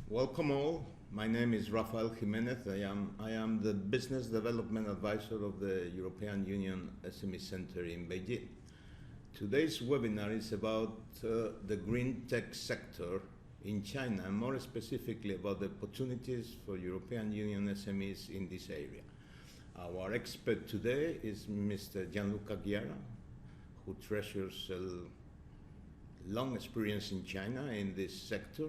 Welcome all. My name is Rafael Jimenez. I am the Business Development Advisor of the European Union SME Center in Beijing. Today's webinar is about the green tech sector in China, and more specifically about the opportunities for European Union SMEs in this area. Our expert today is Mr. Gianluca Chiara, who treasures a long experience in China in this sector.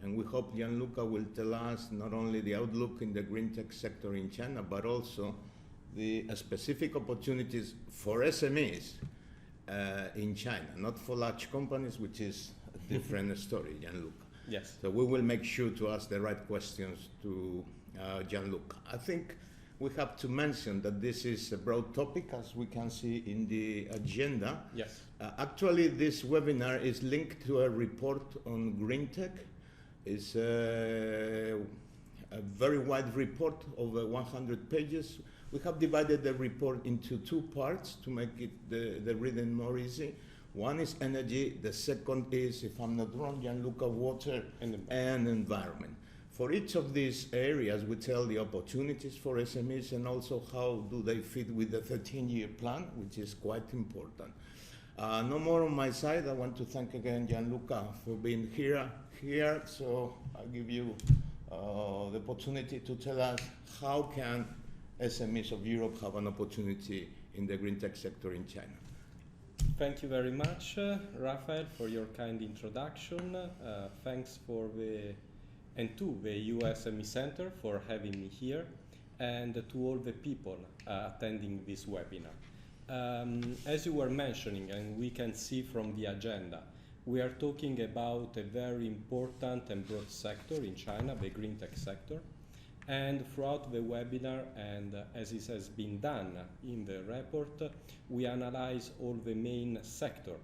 And we hope Gianluca will tell us not only the outlook in the green tech sector in China, but also the specific opportunities for SMEs in China, not for large companies, which is a different story, Gianluca. Yes. So we will make sure to ask the right questions to Gianluca. I think we have to mention that this is a broad topic, as we can see in the agenda. Yes. Actually, this webinar is linked to a report on green tech. It's a very wide report, over 100 pages. We have divided the report into two parts to make it the reading more easy. One is energy, the second is, if I'm not wrong, Gianluca, water and environment. For each of these areas, we tell the opportunities for SMEs and also how do they fit with the 13-year plan, which is quite important. No more on my side. I want to thank again Gianluca for being here. So I'll give you the opportunity to tell us how can SMEs of Europe have an opportunity in the green tech sector in China. Thank you very much, Rafael, for your kind introduction. Thanks to the USME Center for having me here, and to all the people attending this webinar. As you were mentioning, and we can see from the agenda, we are talking about a very important and broad sector in China, the green tech sector. And throughout the webinar, and as it has been done in the report, we analyze all the main sector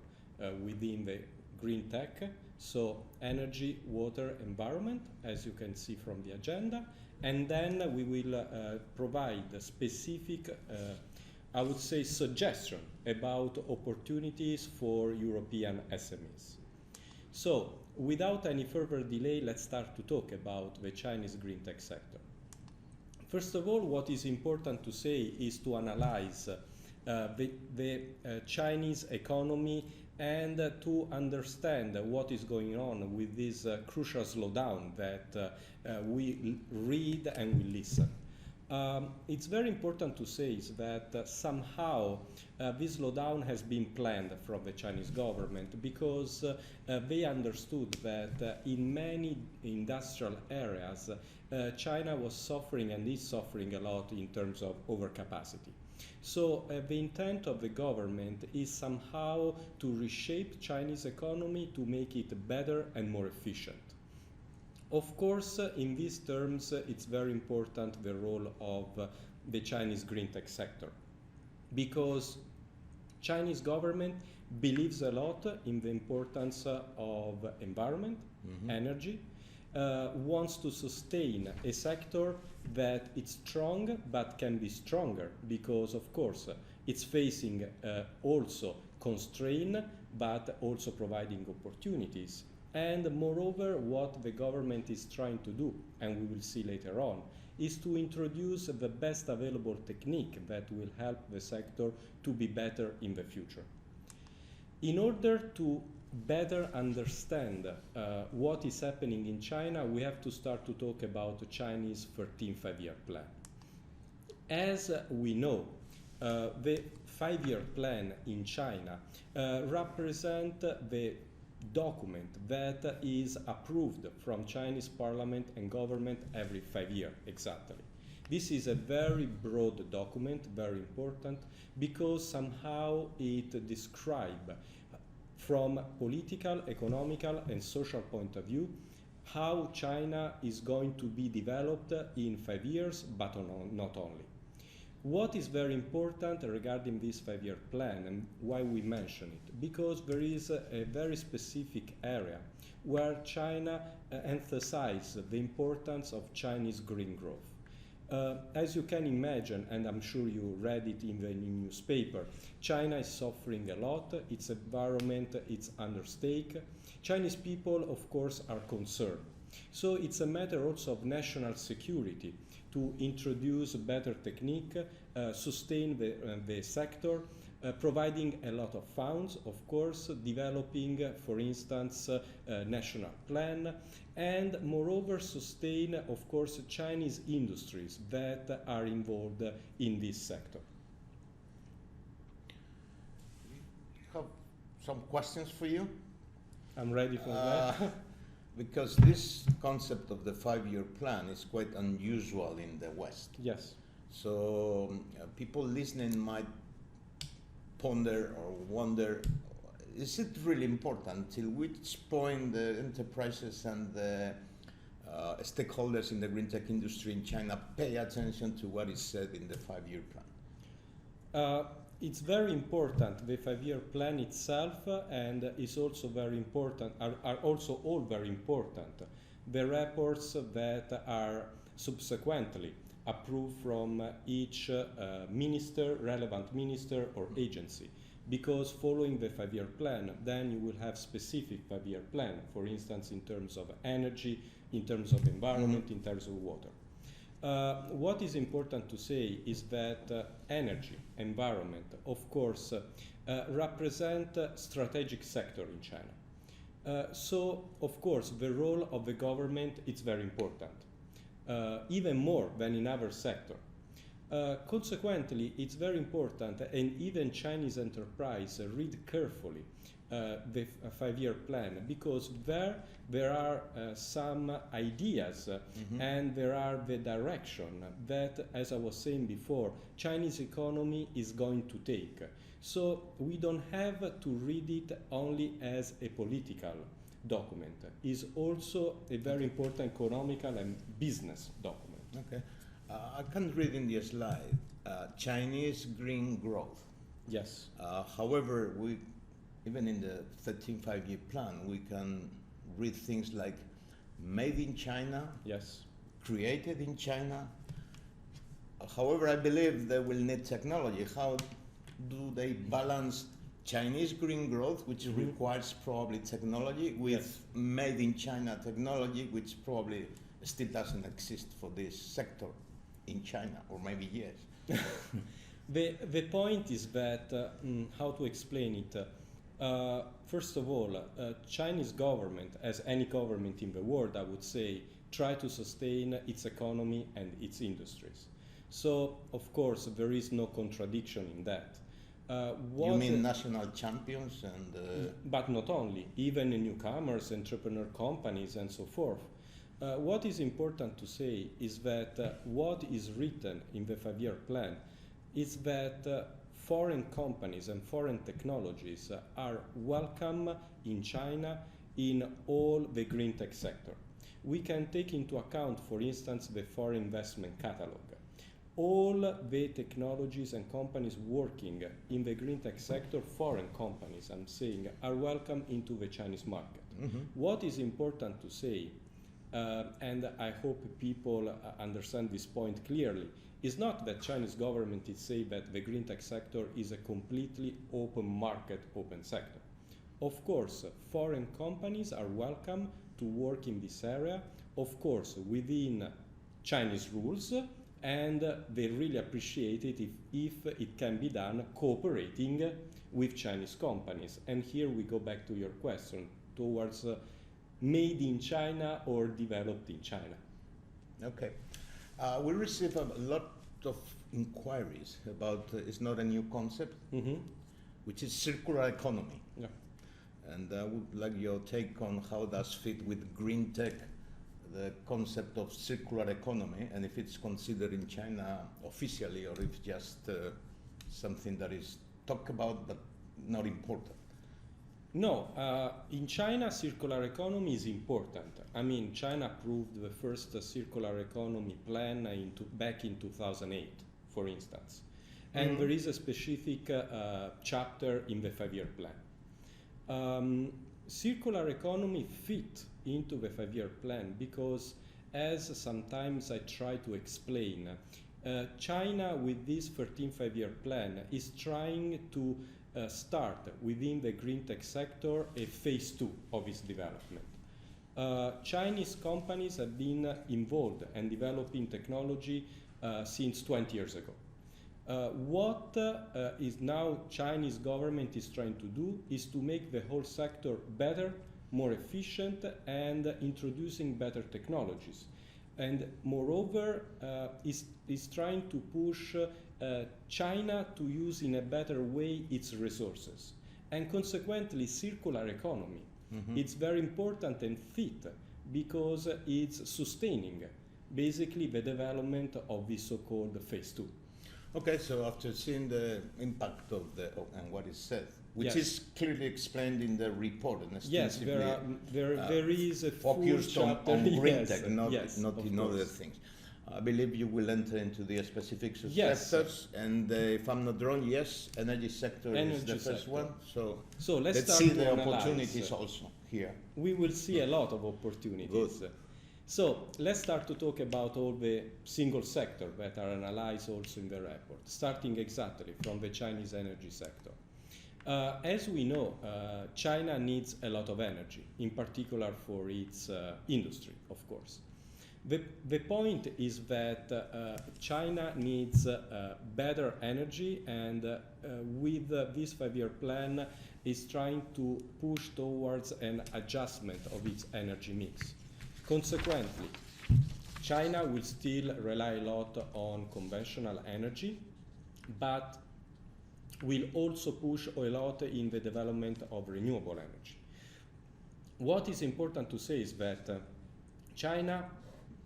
within the green tech, so energy, water, environment, as you can see from the agenda. And then we will provide specific I would say suggestion about opportunities for European SMEs. So, without any further delay, let's start to talk about the Chinese green tech sector. First of all, what is important to say is to analyze the Chinese economy and to understand what is going on with this crucial slowdown that we read and we listen. It's very important to say that somehow this slowdown has been planned from the Chinese government, because they understood that in many industrial areas China was suffering and is suffering a lot in terms of overcapacity. So the intent of the government is somehow to reshape Chinese economy to make it better and more efficient. Of course, in these terms, it's very important the role of the Chinese green tech sector, because Chinese government believes a lot in the importance of environment, energy, wants to sustain a sector that is strong but can be stronger, because of course it's facing also constraint but also providing opportunities. And moreover, what the government is trying to do, and we will see later on, is to introduce the best available technique that will help the sector to be better in the future. In order to better understand what is happening in China, we have to start to talk about the Chinese 13th five-year plan. As we know, the five-year plan in China represents the document that is approved from Chinese parliament and government every 5 years exactly. This is a very broad document, very important, because somehow it describes from political, economical and social point of view how China is going to be developed in 5 years, but not only. What is very important regarding this five-year plan and why we mention it? Because there is a very specific area where China emphasizes the importance of Chinese green growth. As you can imagine, and I'm sure you read it in the newspaper, China is suffering a lot, its environment is under stake. Chinese people, of course, are concerned So it's a matter also of national security to introduce better technique, sustain the sector, providing a lot of funds, of course, developing, for instance, a national plan, and moreover sustain, of course, Chinese industries that are involved in this sector. I have some questions for you. I'm ready for that. Because this concept of the 5-year plan is quite unusual in the West. Yes. So people listening might ponder or wonder, is it really important? Till which point the enterprises and the stakeholders in the green tech industry in China pay attention to what is said in the 5-year plan? It's very important, the 5-year plan itself, and is also very important, are also all very important. The reports that are subsequently approved from each minister, relevant minister or agency. Because following the 5-year plan, then you will have specific 5-year plan, for instance, in terms of energy, in terms of environment, in terms of water. What is important to say is that energy, environment, of course, represent a strategic sector in China. So, of course, the role of the government is very important, even more than in other sectors. Consequently, it's very important, and even Chinese enterprise read carefully the 5-year plan, because there are some ideas and there are the direction that, as I was saying before, Chinese economy is going to take. So we don't have to read it only as a political document. It's also a very important economical and business document. Okay. I can read in the slide, Chinese green growth. Yes. However, even in the 13th 5-year plan, we can read things like made in China, yes, created in China. However, I believe they will need technology. How do they balance Chinese green growth, which requires probably technology, with made in China technology, which probably still doesn't exist for this sector in China, or maybe yes? The point is that, how to explain it? First of all, Chinese government, as any government in the world, I would say, try to sustain its economy and its industries. So, of course, there is no contradiction in that. You mean national champions and... But not only, even newcomers, entrepreneur companies, and so forth. What is important to say is that what is written in the 5-year plan is that foreign companies and foreign technologies are welcome in China in all the green tech sector. We can take into account, for instance, the foreign investment catalog. All the technologies and companies working in the green tech sector, foreign companies, I'm saying, are welcome into the Chinese market. What is important to say, and I hope people understand this point clearly, is not that Chinese government is saying that the green tech sector is a completely open market, open sector. Of course, foreign companies are welcome to work in this area, of course, within Chinese rules, and they really appreciate it if it can be done cooperating with Chinese companies. And here we go back to your question towards made in China or developed in China. Okay. We receive a lot of inquiries about, it's not a new concept, which is circular economy. Yeah. And I would like your take on how does fit with green tech, the concept of circular economy, and if it's considered in China officially or if just something that is talked about but not important. No, in China, circular economy is important. I mean, China approved the first circular economy plan back in 2008, for instance. And there is a specific chapter in the 5-year plan. Circular economy fit into the 5-year plan because, as sometimes I try to explain, China with this 13th 5-year plan is trying to start within the green tech sector a phase 2 of its development. Chinese companies have been involved and developing technology since 20 years ago. What is now Chinese government is trying to do is to make the whole sector better, more efficient, and introducing better technologies. And moreover, is trying to push China to use in a better way its resources. And consequently, circular economy. Mm-hmm. It's very important and fit because it's sustaining basically the development of the so-called phase 2. Okay, so after seeing the impact of and what is said, which Yes. is clearly explained in the report and Yes, there is a focused full on chapter. green Yes, tech, not yes, in of other course. things. I believe you will enter into the specifics of Yes. sectors, and if I'm not wrong, yes, energy sector is Energy the first sector. one. So let's start see to the analyze. opportunities also here. We will see a lot of opportunities. Good. So let's start to talk about all the single sector that are analyzed also in the report, starting exactly from the Chinese energy sector. As we know, China needs a lot of energy, in particular for its industry, of course. The point is that China needs better energy, and with this 5-year plan is trying to push towards an adjustment of its energy mix. Consequently, China will still rely a lot on conventional energy, but will also push a lot in the development of renewable energy. What is important to say is that China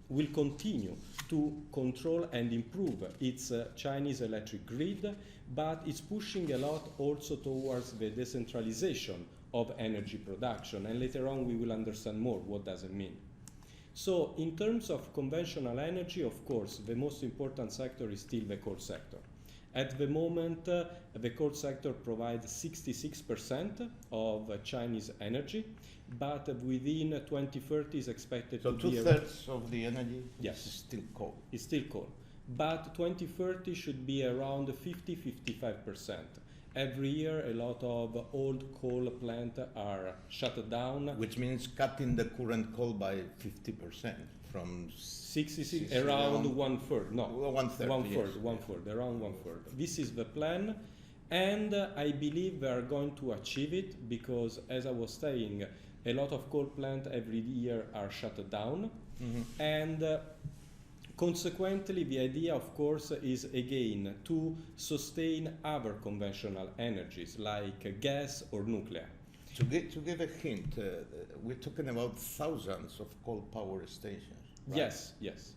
will continue to control and improve its Chinese electric grid, but it's pushing a lot also towards the decentralization of energy production, and later on we will understand more what does it mean. So in terms of conventional energy, of course, the most important sector is still the coal sector. At the moment, the coal sector provides 66% of Chinese energy, but within 2030 is expected to be... So 2/3 of the energy Yes. is still coal. Is still coal. But 2030 should be around 50-55%. Every year, a lot of old coal plants are shut down. Which means cutting the current coal by 50% from 66, around 1/3. No, 1/3. Yes. One third, around 1/3. This is the plan, and I believe we are going to achieve it because, as I was saying, a lot of coal plants every year are shut down, and consequently, the idea, of course, is again to sustain other conventional energies like gas or nuclear. To give a hint, we're talking about thousands of coal power stations. Right? Yes, yes.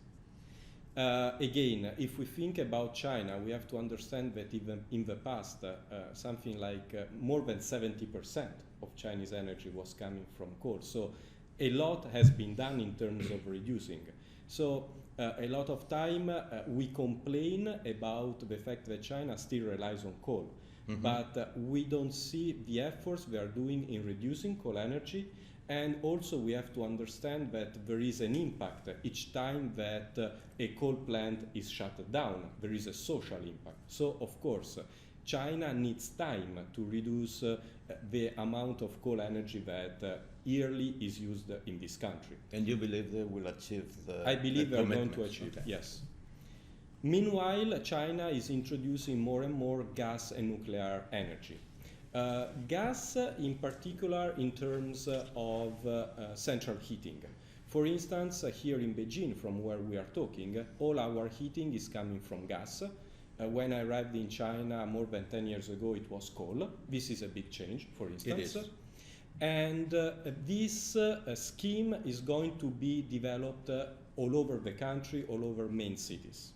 Again, if we think about China, we have to understand that even in the past, something like more than 70% of Chinese energy was coming from coal. So a lot has been done in terms of reducing. So a lot of time we complain about the fact that China still relies on coal. But we don't see the efforts we are doing in reducing coal energy. And also we have to understand that there is an impact each time that a coal plant is shut down. There is a social impact. So of course, China needs time to reduce the amount of coal energy that yearly is used in this country. And you believe they will achieve the I believe the they are going to commitments? achieve, Okay. yes. Meanwhile, China is introducing more and more gas and nuclear energy. Gas, in particular, in terms of central heating. For instance, here in Beijing, from where we are talking, all our heating is coming from gas. When I arrived in China more than 10 years ago, it was coal. This is a big change, for instance. It is. And this scheme is going to be developed all over the country, all over main cities.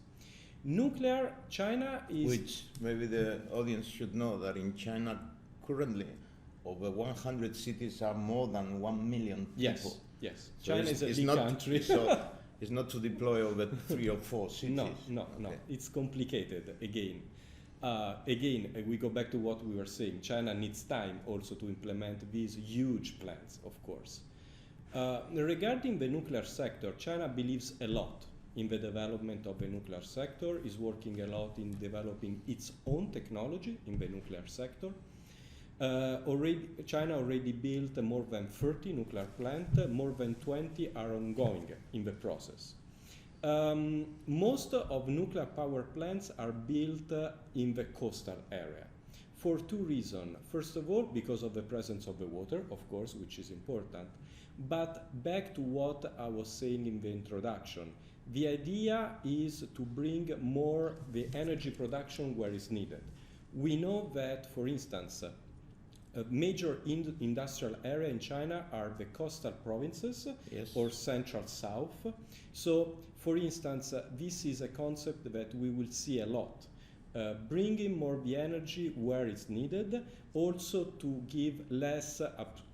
Nuclear, China is... Which maybe the audience should know that in China currently over 100 cities are more than 1 million people. Yes, yes. So China is a big not, country. So it's not to deploy over 3 or 4 cities. No. It's complicated again. We go back to what we were saying. China needs time also to implement these huge plans, of course. Regarding the nuclear sector, China believes a lot in the development of the nuclear sector, is working a lot in developing its own technology in the nuclear sector. China already built more than 30 nuclear plants, more than 20 are ongoing in the process. Most of nuclear power plants are built in the coastal area for two reasons. First of all, because of the presence of the water, of course, which is important. But back to what I was saying in the introduction, the idea is to bring more the energy production where it's needed. We know that, for instance, a major industrial area in China are the coastal provinces, Yes. or central south. So, for instance, this is a concept that we will see a lot. Bringing more the energy where it's needed, also to give less,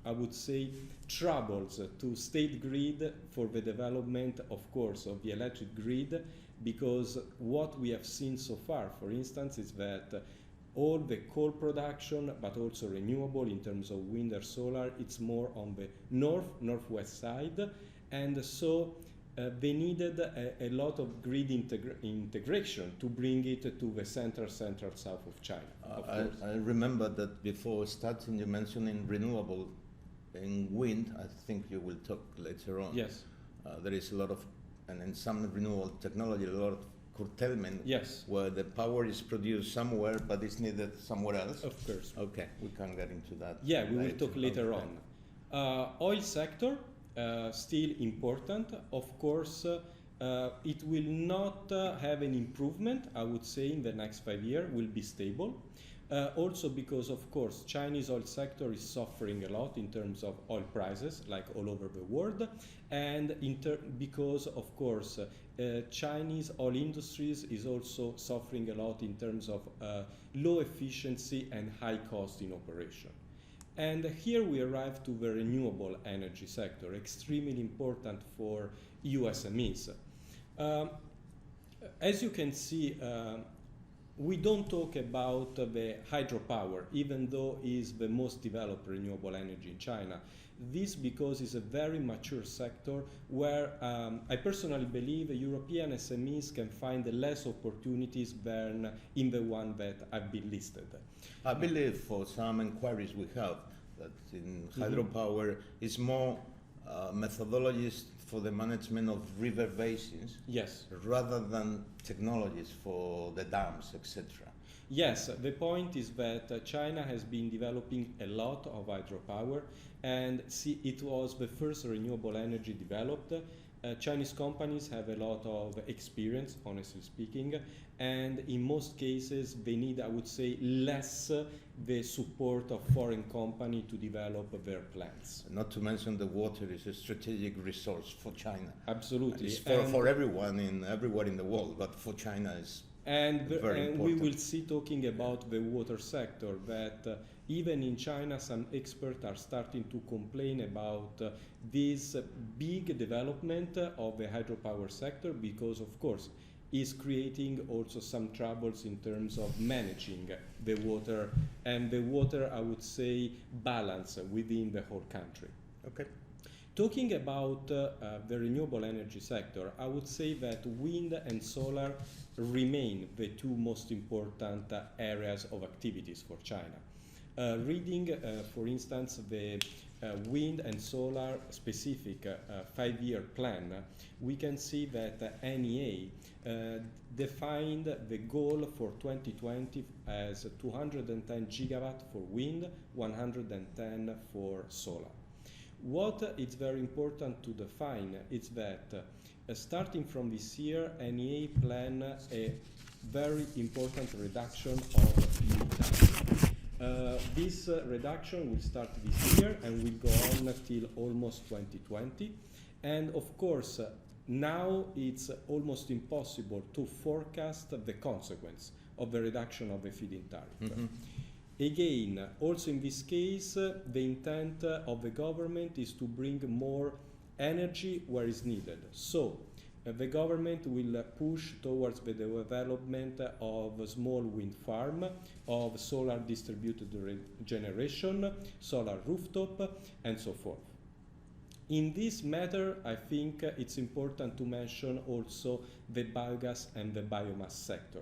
I would say, troubles to state grid for the development, of course, of the electric grid, because what we have seen so far, for instance, is that all the coal production, but also renewable in terms of wind or solar, it's more on the northwest side, and so they needed a lot of grid integration to bring it to the central south of China. I remember that before starting, you mentioning renewable in wind. I think you will talk later on. Yes. There is a lot of, and in some renewable technology, a lot of curtailment. Yes. Where the power is produced somewhere, but it's needed somewhere else. Of course. Okay, we can get into that. Yeah, we will talk later Okay. on. Oil sector, still important. Of course, it will not have an improvement, I would say, in the next 5 years, will be stable. Also because, of course, Chinese oil sector is suffering a lot in terms of oil prices, like all over the world, and because, of course, Chinese oil industries is also suffering a lot in terms of low efficiency and high cost in operation. And here we arrive to the renewable energy sector, extremely important for EU SMEs. As you can see, we don't talk about the hydropower, even though it is the most developed renewable energy in China. This because it's a very mature sector where I personally believe European SMEs can find less opportunities than in the one that have been listed. I believe for some inquiries we have that in hydropower is more methodologies for the management of river basins. Yes. Rather than technologies for the dams, etc. Yes, the point is that China has been developing a lot of hydropower, and it was the first renewable energy developed. Chinese companies have a lot of experience, honestly speaking, and in most cases they need, I would say, less the support of foreign companies to develop their plants. Not to mention the water is a strategic resource for China. Absolutely. It's for everyone everywhere in the world, but for China is very important. We will see, talking about the water sector, that even in China some experts are starting to complain about this big development of the hydropower sector because, of course, is creating also some troubles in terms of managing the water and the water, I would say, balance within the whole country. Okay. Talking about the renewable energy sector, I would say that wind and solar remain the two most important areas of activities for China. Reading, for instance, the wind and solar specific 5-year plan, we can see that NEA defined the goal for 2020 as 210 gigawatt for wind, 110 for solar. What is very important to define is that starting from this year, NEA plan a very important reduction of methane. This reduction will start this year and will go on till almost 2020. And of course, now it's almost impossible to forecast the consequence of the reduction of the feed-in tariff. Again, also in this case, the intent of the government is to bring more energy where is needed. So, the government will push towards the development of a small wind farm, of solar distributed generation, solar rooftop, and so forth. In this matter, I think it's important to mention also the biogas and the biomass sector.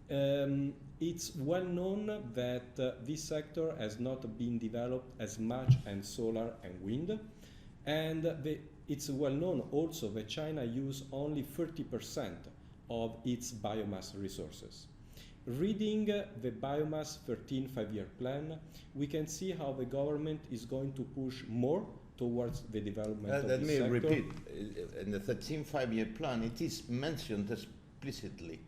It's well known that this sector has not been developed as much in solar and wind, and it's well known also that China uses only 30% of its biomass resources. Reading the Biomass 13 5-year plan, we can see how the government is going to push more towards the development of let this me sector. repeat, in the 13 5-year plan, it is mentioned explicitly.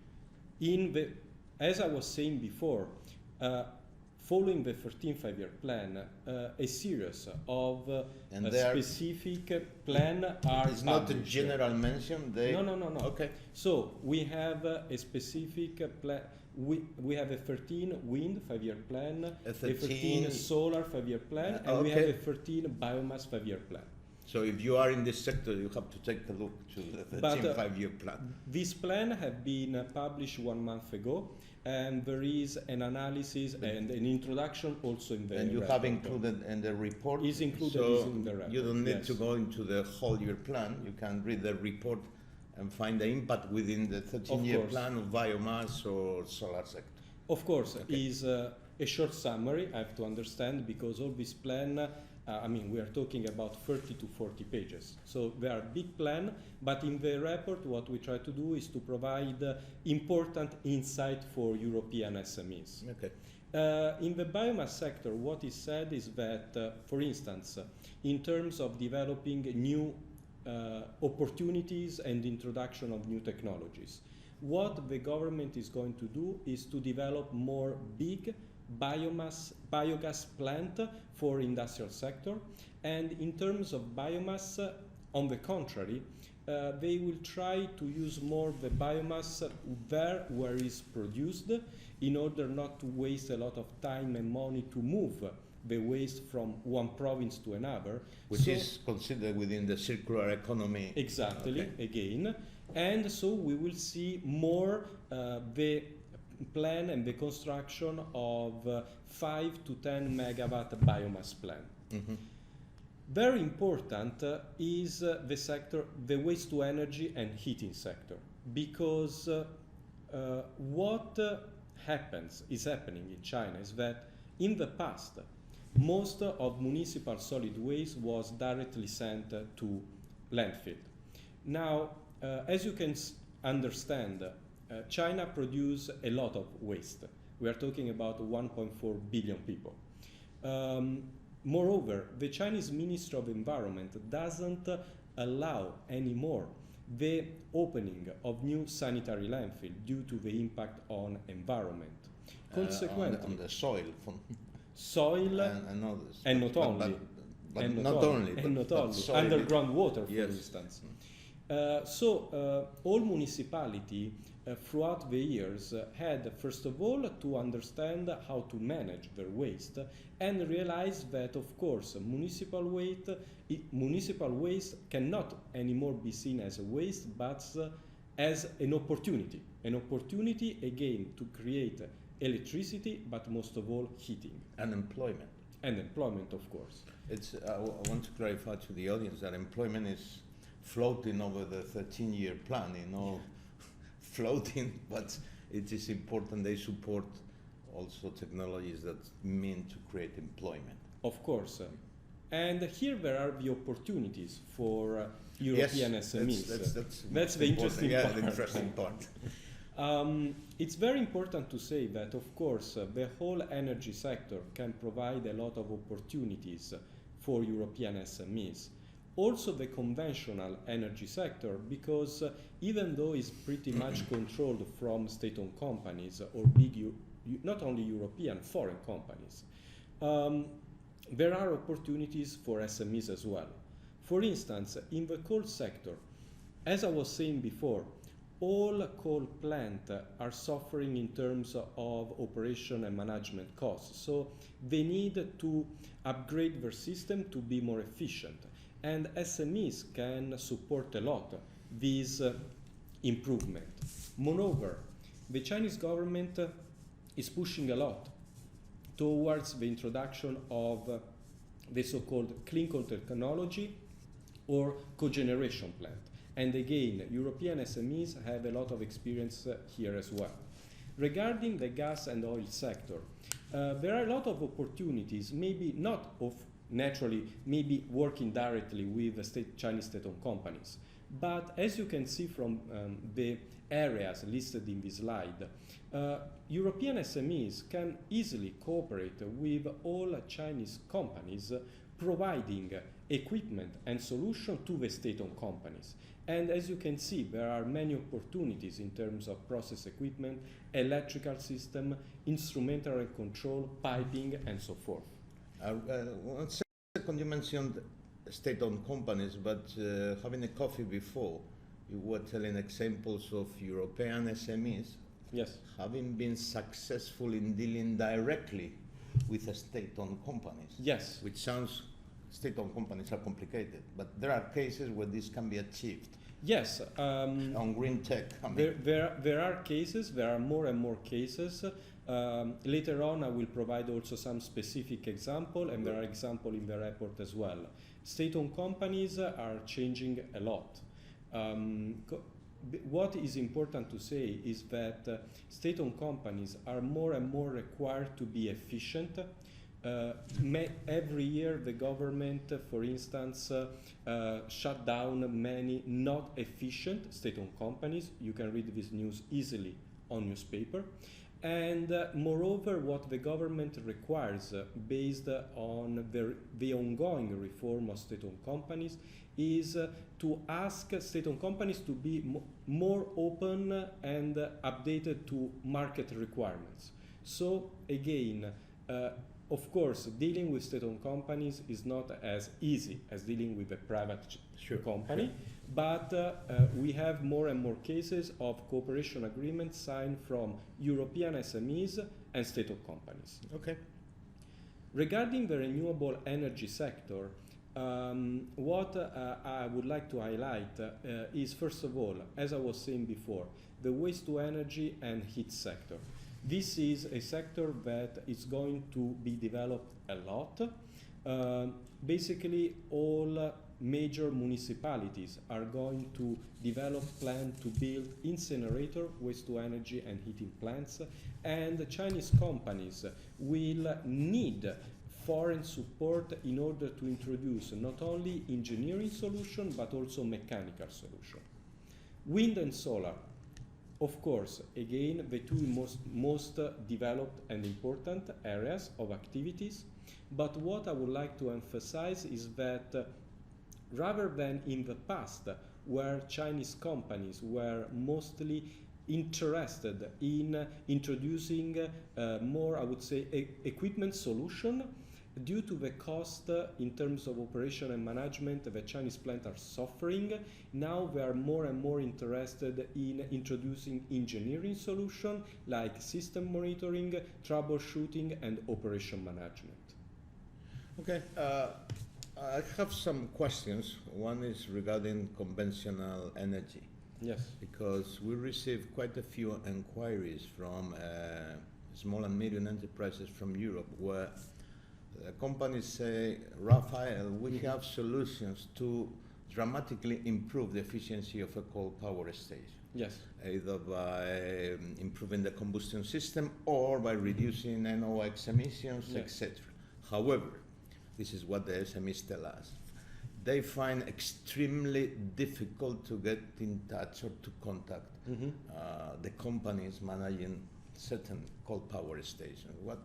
As I was saying before, following the 13 5-year plan, a series of specific plan are It's not a general mention. No. Okay. So we have a specific plan. We have a 13 wind 5-year plan, a 13 solar 5-year plan, and we have a 13 biomass 5-year plan. So if you are in this sector, you have to take a look to the 13 5-year plan. This plan have been published 1 month ago, and there is an analysis and an introduction also in the And you report. have included in the report. Is included so in the report. You don't need to go into the whole year plan. You can read the report and find the impact within the 13-year plan of biomass or solar sector. Of course, is a short summary, I have to understand, because all this plan, we are talking about 30 to 40 pages. So they are big plan, but in the report what we try to do is to provide important insight for European SMEs. Okay. In the biomass sector, what is said is that, for instance, in terms of developing new opportunities and introduction of new technologies, what the government is going to do is to develop more big biogas plant for industrial sector, and in terms of biomass, on the contrary, they will try to use more the biomass there where it's produced, in order not to waste a lot of time and money to move the waste from one province to another. Which is considered within the circular economy. Exactly, again. And so we will see more the plan and the construction of 5 to 10 megawatt biomass plant. Mm-hmm. Very important is the sector, the waste to energy and heating sector, because what is happening in China is that in the past, most of municipal solid waste was directly sent to landfill. Now, as you can understand, China produces a lot of waste. We are talking about 1.4 billion people. Moreover, the Chinese Ministry of Environment doesn't allow anymore the opening of new sanitary landfill due to the impact on environment. Consequently, on the soil. Soil and others. And not only. But not only. Underground water, for yes. instance. So all municipalities throughout the years had, first of all, to understand how to manage their waste, and realize that, of course, municipal waste cannot anymore be seen as a waste, but as an opportunity. An opportunity, again, to create electricity, but most of all, heating. And employment. And employment, of course. I want to clarify to the audience that employment is floating over the 13-year plan, floating, but it is important they support also technologies that mean to create employment. Of course. And here there are the opportunities for European SMEs. That's the interesting part. Yeah, the interesting part. It's very important to say that, of course, the whole energy sector can provide a lot of opportunities for European SMEs. Also the conventional energy sector, because even though it's pretty much controlled from state-owned companies or big, not only European, foreign companies, there are opportunities for SMEs as well. For instance, in the coal sector, as I was saying before, all coal plants are suffering in terms of operation and management costs. So they need to upgrade their system to be more efficient. And SMEs can support a lot this improvement. Moreover, the Chinese government is pushing a lot towards the introduction of the so-called clean coal technology or cogeneration plant. And again, European SMEs have a lot of experience here as well. Regarding the gas and oil sector, there are a lot of opportunities, maybe not of naturally, maybe working directly with the Chinese state-owned companies. But as you can see from the areas listed in this slide, European SMEs can easily cooperate with all Chinese companies providing equipment and solution to the state-owned companies. And as you can see, there are many opportunities in terms of process equipment, electrical system, instrumental and control, piping, and so forth. One second, you mentioned state-owned companies, but having a coffee before, you were telling examples of European SMEs Yes. having been successful in dealing directly with a state-owned companies. Yes. Which sounds, state-owned companies are complicated, but there are cases where this can be achieved. Yes. On green tech, I mean. There are cases, there are more and more cases. Later on I will provide also some specific example, and there are examples in the report as well. State-owned companies are changing a lot. What is important to say is that state-owned companies are more and more required to be efficient. Every year the government, for instance, shut down many not efficient state-owned companies. You can read this news easily on newspaper. And moreover, what the government requires based on the ongoing reform of state-owned companies is to ask state-owned companies to be more open and updated to market requirements. So again, of course, dealing with state-owned companies is not as easy as dealing with a private company, but we have more and more cases of cooperation agreements signed from European SMEs and state-owned companies. Okay. Regarding the renewable energy sector, what I would like to highlight is, first of all, as I was saying before, the waste-to-energy and heat sector. This is a sector that is going to be developed a lot. Basically, all major municipalities are going to develop plans to build incinerator, waste-to-energy and heating plants, and the Chinese companies will need foreign support in order to introduce not only engineering solution but also mechanical solution. Wind and solar, of course, again, the two most developed and important areas of activities. But what I would like to emphasize is that rather than in the past, where Chinese companies were mostly interested in introducing more, I would say, equipment solution, due to the cost in terms of operation and management the Chinese plants are suffering, now they are more and more interested in introducing engineering solutions like system monitoring, troubleshooting, and operation management. Okay. I have some questions. One is regarding conventional energy. Yes. Because we received quite a few inquiries from small and medium enterprises from Europe where companies say, Raphael, we have solutions to dramatically improve the efficiency of a coal power station. Yes. Either by improving the combustion system or by reducing NOx emissions, yes, etc. However, this is what the SMEs tell us. They find extremely difficult to get in touch or to contact the companies managing certain coal power stations. What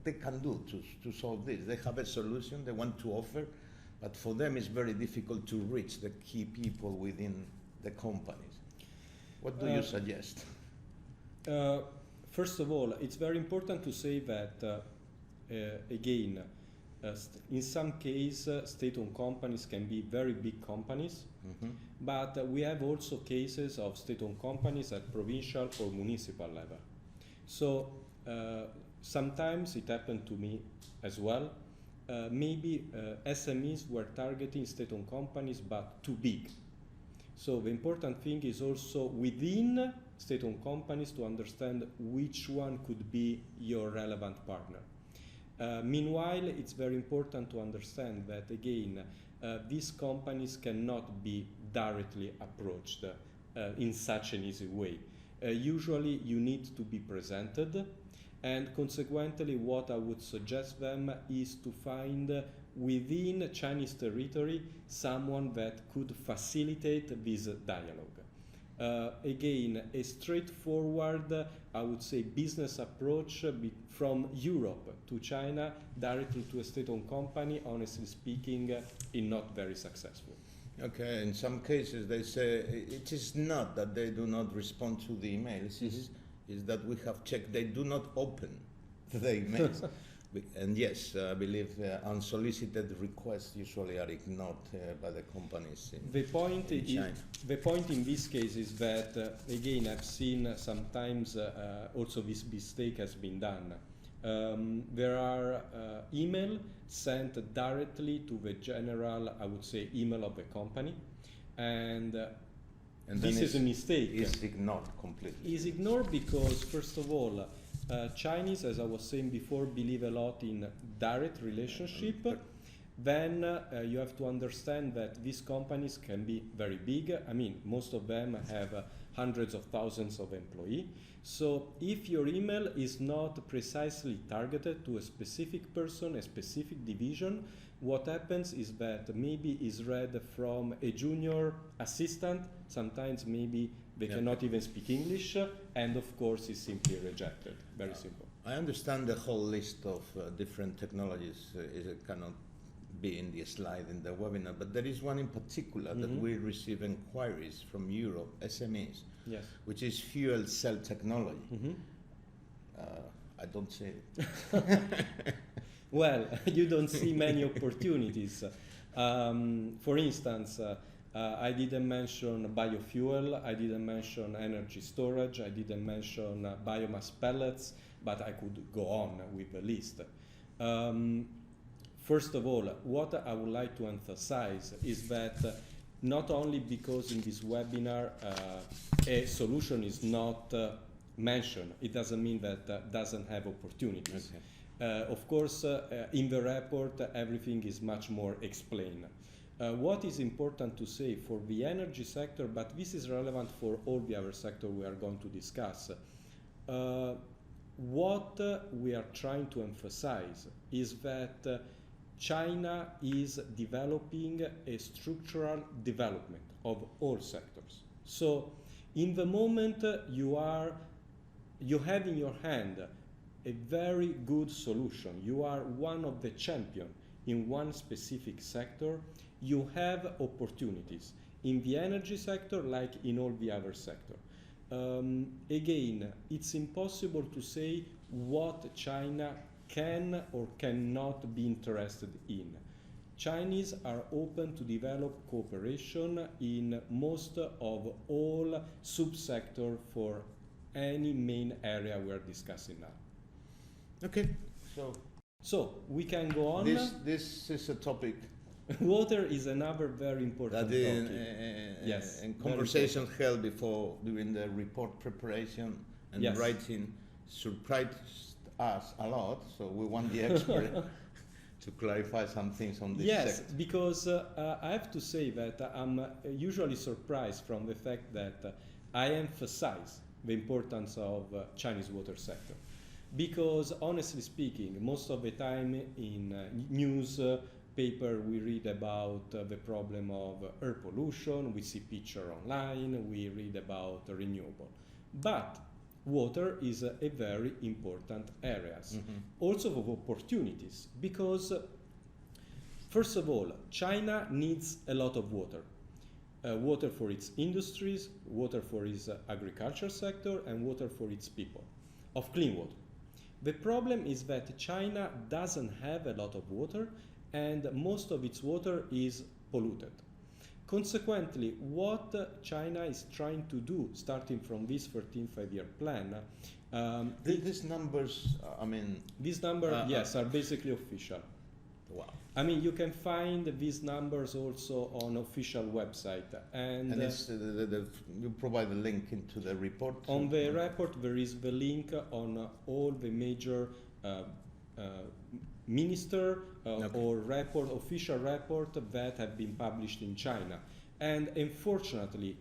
they can do to solve this? They have a solution they want to offer, but for them it's very difficult to reach the key people within the companies. What do you suggest? First of all, it's very important to say that, again, in some cases, state-owned companies can be very big companies, but we have also cases of state-owned companies at provincial or municipal level. So sometimes it happened to me as well. Maybe SMEs were targeting state-owned companies, but too big. So the important thing is also within state-owned companies to understand which one could be your relevant partner. Meanwhile, it's very important to understand that, again, these companies cannot be directly approached in such an easy way. usually you need to be presented, and consequently what I would suggest them is to find within Chinese territory someone that could facilitate this dialogue. Again, a straightforward, I would say, business approach from Europe to China directly to a state-owned company, honestly speaking, is not very successful. Okay, in some cases they say it is not that they do not respond to the emails, is that we have checked they do not open the emails. And yes, I believe unsolicited requests usually are ignored by the companies in China. The point in this case is that, again, I've seen sometimes also this mistake has been done. There are email sent directly to the general, I would say, email of the company, and this is a mistake. It's ignored completely. It's ignored because, first of all, Chinese, as I was saying before, believe a lot in direct relationship. Then you have to understand that these companies can be very big. I mean, most of them have hundreds of thousands of employees. So if your email is not precisely targeted to a specific person, a specific division, what happens is that maybe is read from a junior assistant, sometimes maybe they cannot even speak English, and of course is simply rejected. Very simple. I understand the whole list of different technologies cannot be in the slide in the webinar, but there is one in particular that we receive inquiries from Europe, SMEs, yes, which is fuel cell technology. I don't see it. Well, you don't see many opportunities. For instance, I didn't mention biofuel, I didn't mention energy storage, I didn't mention biomass pellets, but I could go on with the list. First of all, what I would like to emphasize is that not only because in this webinar a solution is not mentioned, it doesn't mean that doesn't have opportunities. Okay. Of course, in the report, everything is much more explained. What is important to say for the energy sector, but this is relevant for all the other sectors we are going to discuss, what we are trying to emphasize is that China is developing a structural development of all sectors. So in the moment you have in your hand a very good solution, you are one of the champions in one specific sector, you have opportunities in the energy sector like in all the other sectors. Again, it's impossible to say what China can or cannot be interested in. Chinese are open to develop cooperation in most of all subsectors for any main area we're discussing now. Okay, so we can go on. This is a topic. Water is another very important topic. Yes, in conversations held during the report preparation and writing surprised us a lot, so we want the expert to clarify some things on this sector. Because I have to say that I'm usually surprised from the fact that I emphasize the importance of Chinese water sector. Because honestly speaking, most of the time in news paper we read about the problem of air pollution, we see picture online, we read about renewable. But water is a very important area, also of opportunities, because first of all, China needs a lot of water. Water for its industries, water for its agriculture sector, and water for its people, of clean water. The problem is that China doesn't have a lot of water, and most of its water is polluted. Consequently, what China is trying to do, starting from this 13th five-year plan, these numbers, these numbers, yes, are basically official. Wow. I mean, you can find these numbers also on official website, and you provide the link into the report. On the report, there is the link on all the major minister or official report that have been published in China. And unfortunately,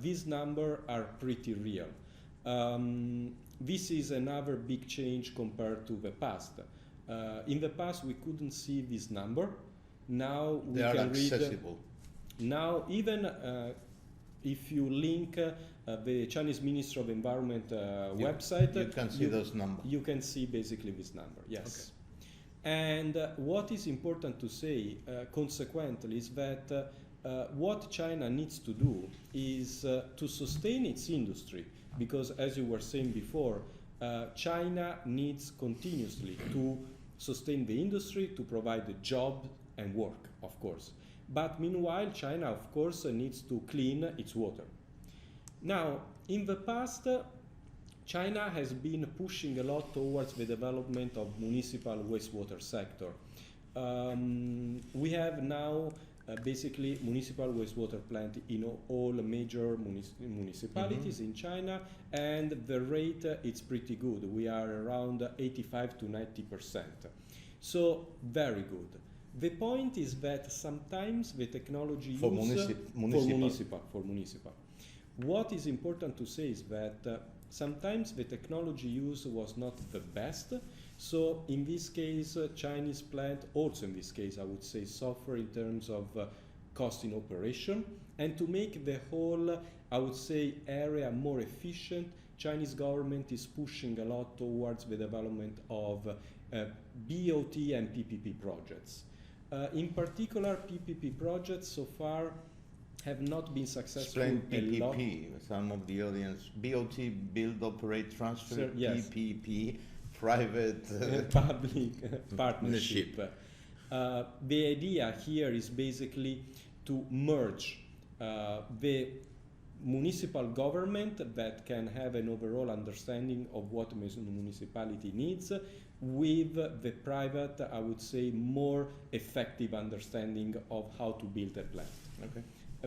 these numbers are pretty real. This is another big change compared to the past. In the past, we couldn't see this number. Now we They are can read. accessible. Now, even if you link the Chinese Ministry of Environment website, You can see those numbers. You can see basically this number, yes. Okay. And what is important to say, consequently, is that what China needs to do is to sustain its industry, because as you were saying before, China needs continuously to sustain the industry, to provide the job and work, of course. But meanwhile, China, of course, needs to clean its water. Now, in the past, China has been pushing a lot towards the development of municipal wastewater sector. We have now basically municipal wastewater plant in all major municipalities in China, and the rate is pretty good. We are around 85 to 90%. So very good. The point is that sometimes the technology For municipal. For municipal. What is important to say is that sometimes the technology used was not the best. So in this case, Chinese plant, also in this case, I would say, suffer in terms of cost in operation. And to make the whole, I would say, area more efficient, Chinese government is pushing a lot towards the development of BOT and PPP projects. In particular, PPP projects so far have not been successful. Explain PPP, some of the audience. BOT, build, operate, transfer. Sir, yes. PPP, private public partnership. The idea here is basically to merge the municipal government that can have an overall understanding of what municipality needs with the private, I would say, more effective understanding of how to build a plant. Okay.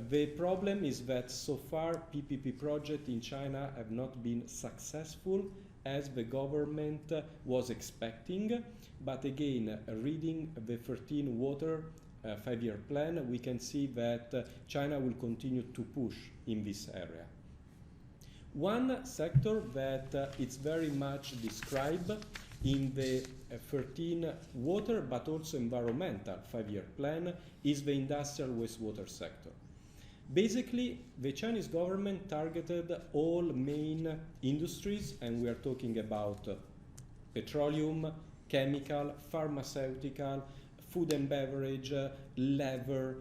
The problem is that so far PPP projects in China have not been successful as the government was expecting. But again, reading the 13 water 5-year plan, we can see that China will continue to push in this area. One sector that it's very much described in the 13 water but also environmental 5-year plan is the industrial wastewater sector. Basically, the Chinese government targeted all main industries, and we are talking about petroleum, chemical, pharmaceutical, food and beverage, leather,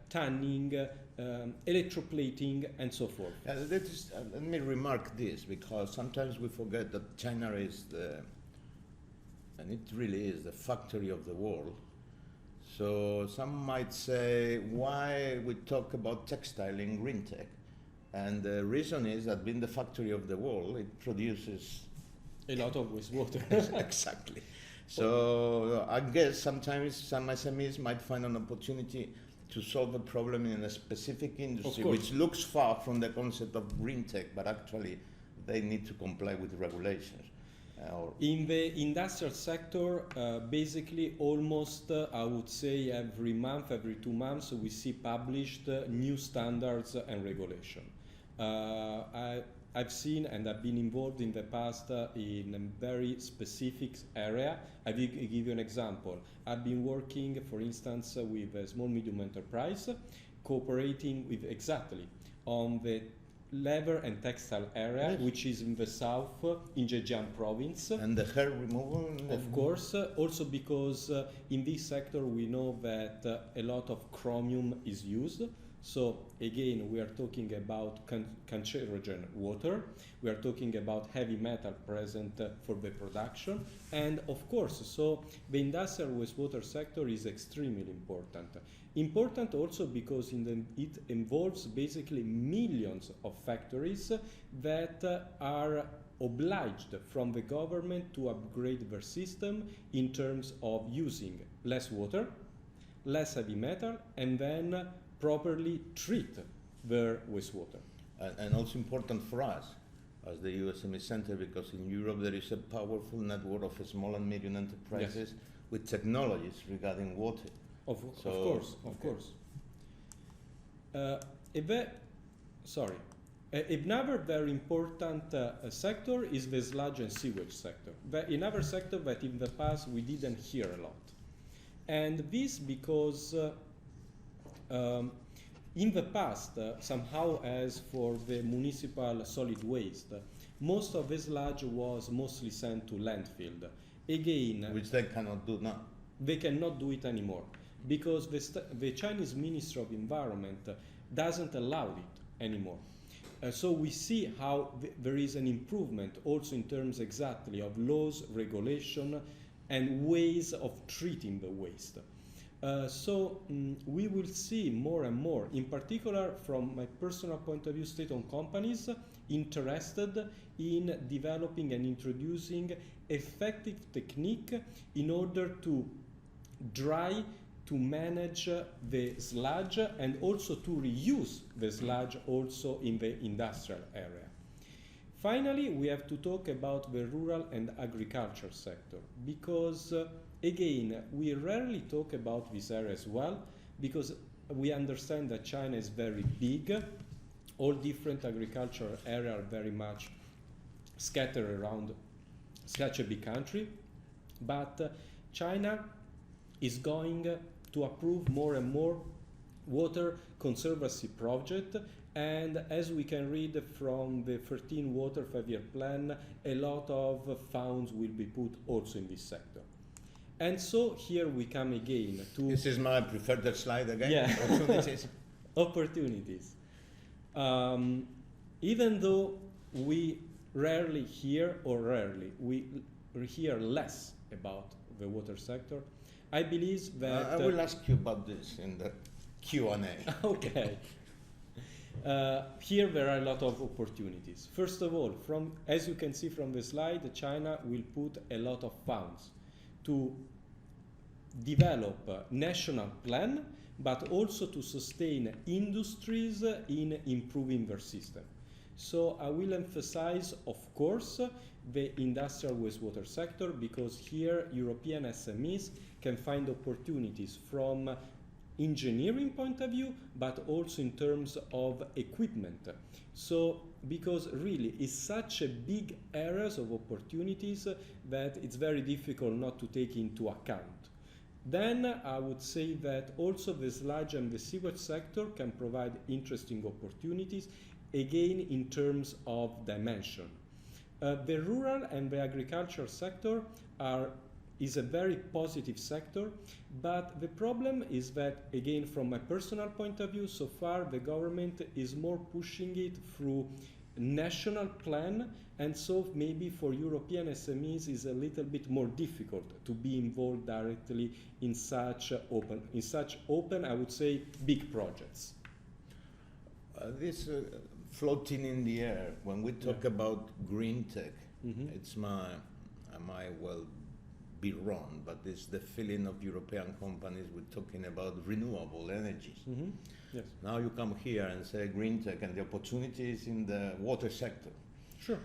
tanning, electroplating, and so forth. Let me remark this, because sometimes we forget that China is and it really is, the factory of the world. So some might say, why we talk about textile in green tech? And the reason is that being the factory of the world, it produces a lot of wastewater. Exactly. So I guess sometimes some SMEs might find an opportunity to solve a problem in a specific industry, which looks far from the concept of green tech, but actually they need to comply with the regulations. In the industrial sector, basically almost, I would say, every month, every 2 months, we see published new standards and regulation. I've seen and I've been involved in the past in a very specific area. I will give you an example. I've been working, for instance, with a small medium enterprise, cooperating with exactly on the leather and textile area, yes, which is in the south, in Zhejiang province. And the hair removal? Of course, also because in this sector we know that a lot of chromium is used. So again, we are talking about cancerogen water, we are talking about heavy metal present for the production, and of course, so the industrial wastewater sector is extremely important. Important also because it involves basically millions of factories that are obliged from the government to upgrade their system in terms of using less water, less heavy metal, and then properly treat their wastewater. And also important for us as the USME Center, because in Europe there is a powerful network of small and medium enterprises, yes, with technologies regarding water. Of course. Another very important sector is the sludge and sewage sector. Another sector that in the past we didn't hear a lot. And this because in the past, somehow as for the municipal solid waste, most of the sludge was mostly sent to landfill. Again, which they cannot do now. They cannot do it anymore because the Chinese Ministry of Environment doesn't allow it anymore. So we see how there is an improvement also in terms exactly of laws, regulation, and ways of treating the waste. We will see more and more, in particular from my personal point of view, state-owned companies interested in developing and introducing effective technique in order to to manage the sludge and also to reuse the sludge also in the industrial area. Finally, we have to talk about the rural and agriculture sector because again, we rarely talk about this area as well because we understand that China is very big. All different agricultural areas are very much scattered around such a big country. But China is going to approve more and more water conservancy projects. And as we can read from the 13 Water 5-year plan, a lot of funds will be put also in this sector. And so here we come again to... This is my preferred slide again. Yeah. Opportunities. Opportunities. Even though we rarely hear, we hear less about the water sector, I believe that... I will ask you about this in the Q&A. Okay. Here there are a lot of opportunities. First of all, as you can see from the slide, China will put a lot of funds to develop a national plan, but also to sustain industries in improving their system. So I will emphasize, of course, the industrial wastewater sector, because here European SMEs can find opportunities from engineering point of view, but also in terms of equipment. So, because really it's such a big areas of opportunities that it's very difficult not to take into account. Then I would say that also the sludge and the sewage sector can provide interesting opportunities, again in terms of dimension. The rural and the agricultural sector is a very positive sector, but the problem is that, again, from my personal point of view, so far the government is more pushing it through national plan, and so maybe for European SMEs is a little bit more difficult to be involved directly in such open, I would say, big projects. This floating in the air, when we talk about green tech, it's I might well be wrong, but it's the feeling of European companies we're talking about renewable energies. Yes. Now you come here and say green tech and the opportunities in the water sector. Sure.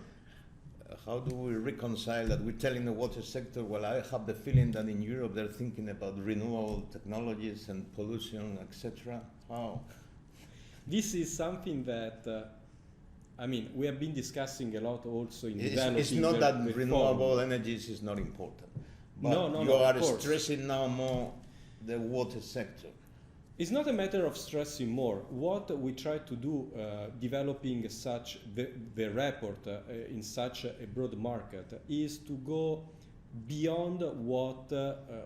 How do we reconcile that? We're telling the water sector, well, I have the feeling that in Europe they're thinking about renewable technologies and pollution, etc. How? This is something that we have been discussing a lot also in developing. It's not that renewable energies is not important. But you are stressing now more the water sector. It's not a matter of stressing more. What we try to do, developing the report in such a broad market, is to go beyond what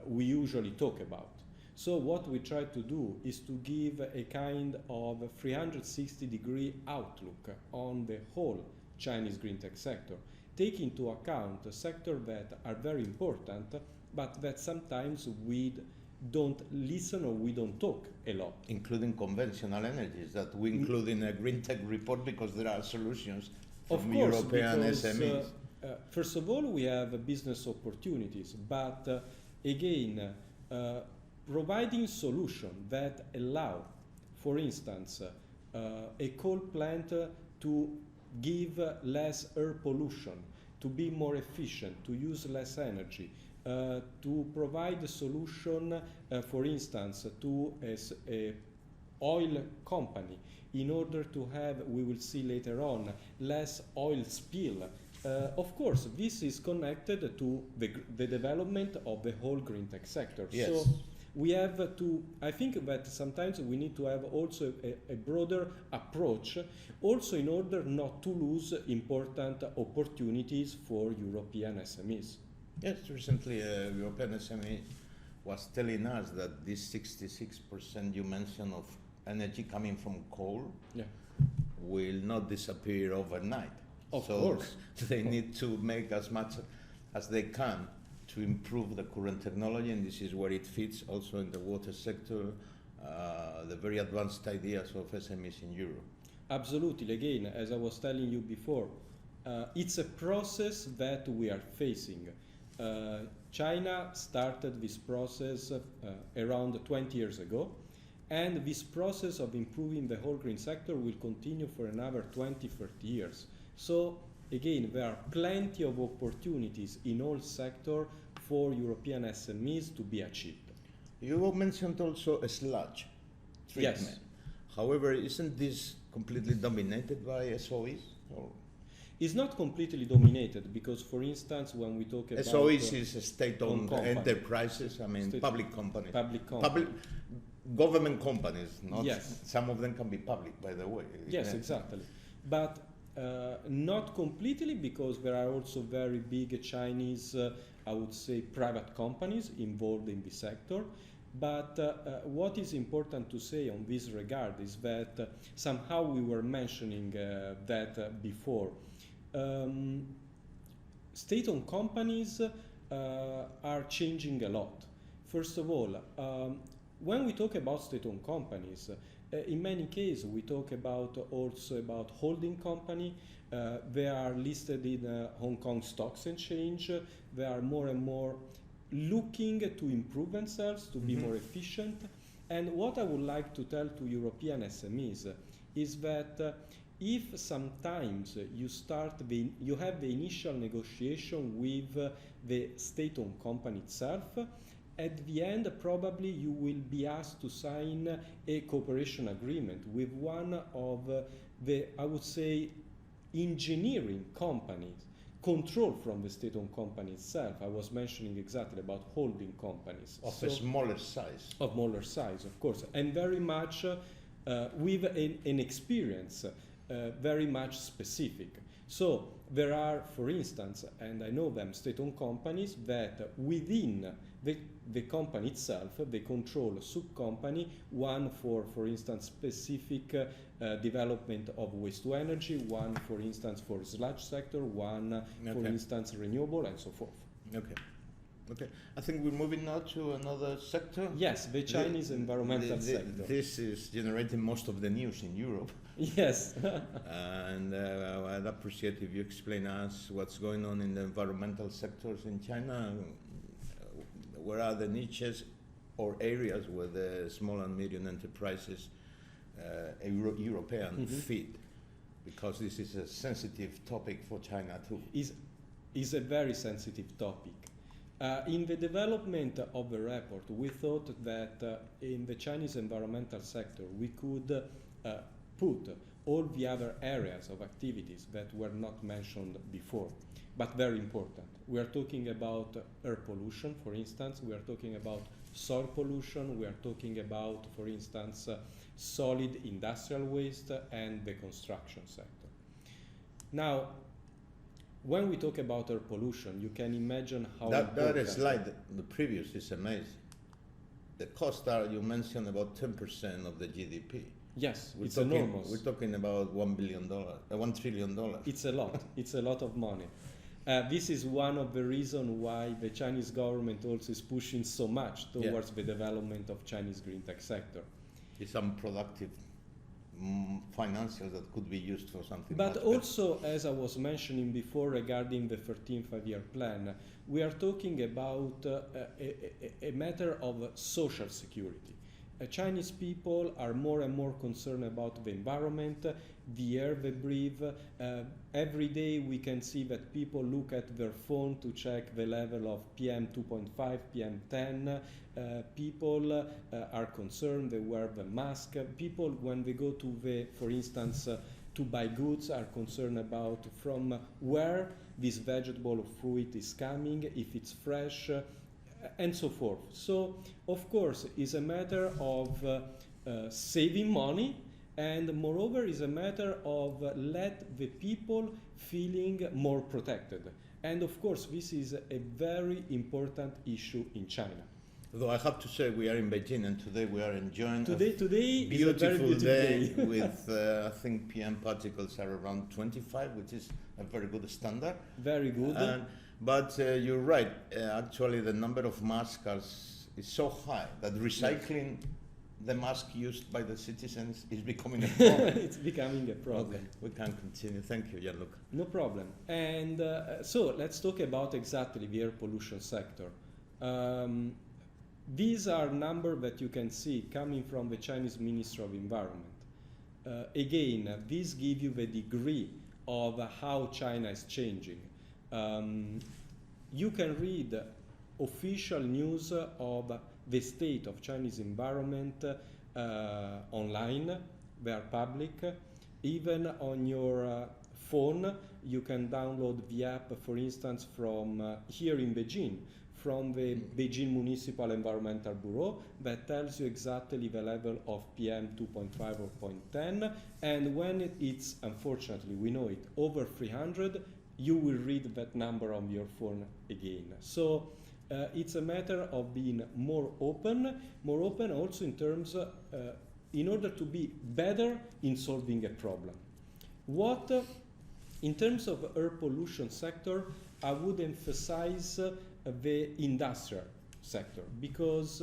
we usually talk about. So what we try to do is to give a kind of 360-degree outlook on the whole Chinese green tech sector, take into account sectors that are very important, but that sometimes we don't listen or we don't talk a lot. Including conventional energies that we include in a green tech report because there are solutions from European SMEs. First of all, we have business opportunities, but again, providing solutions that allow, for instance, a coal plant to give less air pollution, to be more efficient, to use less energy, to provide a solution, for instance, to oil company, in order to have, we will see later on, less oil spill. Of course, this is connected to the development of the whole green tech sector. Yes. So we have to, I think that sometimes we need to have also a broader approach, also in order not to lose important opportunities for European SMEs. Yes, recently a European SME was telling us that this 66% you mentioned of energy coming from coal will not disappear overnight. Of course. They need to make as much as they can to improve the current technology, and this is where it fits also in the water sector, the very advanced ideas of SMEs in Europe. Absolutely. Again, as I was telling you before, it's a process that we are facing. China started this process around 20 years ago, and this process of improving the whole green sector will continue for another 20, 30 years. So again, there are plenty of opportunities in all sectors for European SMEs to be achieved. You mentioned also a sludge treatment. Yes. However, isn't this completely dominated by SOEs? Or? It's not completely dominated because, for instance, when we talk about SOEs is state-owned enterprises, I mean public companies. Government companies, not some of them can be public, by the way. Yes, exactly. But not completely, because there are also very big Chinese, I would say, private companies involved in the sector. But what is important to say on this regard is that somehow we were mentioning that before. State-owned companies are changing a lot. First of all, when we talk about state-owned companies, in many cases we talk about also about holding company. They are listed in Hong Kong Stocks Exchange. They are more and more looking to improve themselves, to be more efficient. And what I would like to tell to European SMEs is that if sometimes you have the initial negotiation with the state-owned company itself, at the end probably you will be asked to sign a cooperation agreement with one of the, I would say, engineering companies controlled from the state-owned company itself. I was mentioning exactly about holding companies. Of a smaller size. Of smaller size, of course, and very much with an experience very much specific. So there are, for instance, and I know them, state-owned companies that within the company itself, they control a sub-company, one for instance, specific development of waste-to-energy, one, for instance, for sludge sector, one, for instance, renewable, and so forth. Okay. I think we're moving now to another sector. Yes, the Chinese environmental sector. This is generating most of the news in Europe. Yes. And I'd appreciate if you explain us what's going on in the environmental sectors in China. Where are the niches or areas where the small and medium enterprises, European, fit? Because this is a sensitive topic for China too. Is a very sensitive topic. In the development of the report, we thought that in the Chinese environmental sector we could put all the other areas of activities that were not mentioned before, but very important. We are talking about air pollution, for instance. We are talking about soil pollution. We are talking about, for instance, solid industrial waste and the construction sector. Now, when we talk about air pollution, you can imagine how that slide, the previous, is amazing. The costs are, you mentioned, about 10% of the GDP. Yes, it's enormous. We're talking about $1 trillion. It's a lot. It's a lot of money. This is one of the reasons why the Chinese government also is pushing so much towards the development of Chinese green tech sector. It's unproductive financials that could be used for something. But also, as I was mentioning before regarding the 13th five-year plan, we are talking about a matter of social security. Chinese people are more and more concerned about the environment, the air they breathe. Every day we can see that people look at their phone to check the level of PM 2.5, PM 10. People are concerned, they wear the mask. People, when they go to the, for instance, to buy goods, are concerned about from where this vegetable or fruit is coming, if it's fresh, and so forth. So, of course, it's a matter of saving money, and moreover, is a matter of let the people feeling more protected. And of course, this is a very important issue in China. Though I have to say, we are in Beijing, and today we are enjoying today beautiful is a very beautiful day. with, I think, PM particles are around 25, which is a very good standard. Very good. But you're right. Actually, the number of masks is so high that recycling the mask used by the citizens is becoming a problem. It's becoming a problem. Okay, we can continue. Thank you, Gianluca. No problem. And so let's talk about exactly the air pollution sector. These are numbers that you can see coming from the Chinese Ministry of Environment. Again, these give you the degree of how China is changing. You can read official news of the state of Chinese environment online. They are public. Even on your phone, you can download the app, for instance, from here in Beijing, from the Beijing Municipal Environmental Bureau, that tells you exactly the level of PM 2.5 or 0.10. And when it's, unfortunately, we know it, over 300, you will read that number on your phone again. So it's a matter of being more open also in terms, in order to be better in solving a problem. What, in terms of air pollution sector, I would emphasize the industrial sector, because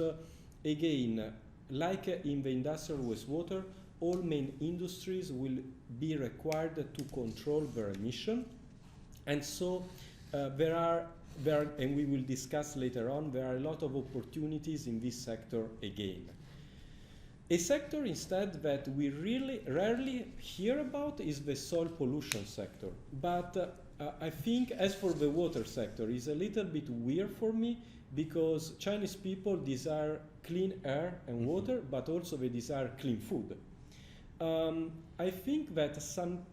again, like in the industrial wastewater, all main industries will be required to control their emission. And so there are, and we will discuss later on, there are a lot of opportunities in this sector again. A sector instead that we really rarely hear about is the soil pollution sector. But I think as for the water sector, it's a little bit weird for me, because Chinese people desire clean air and water, but also they desire clean food. I think that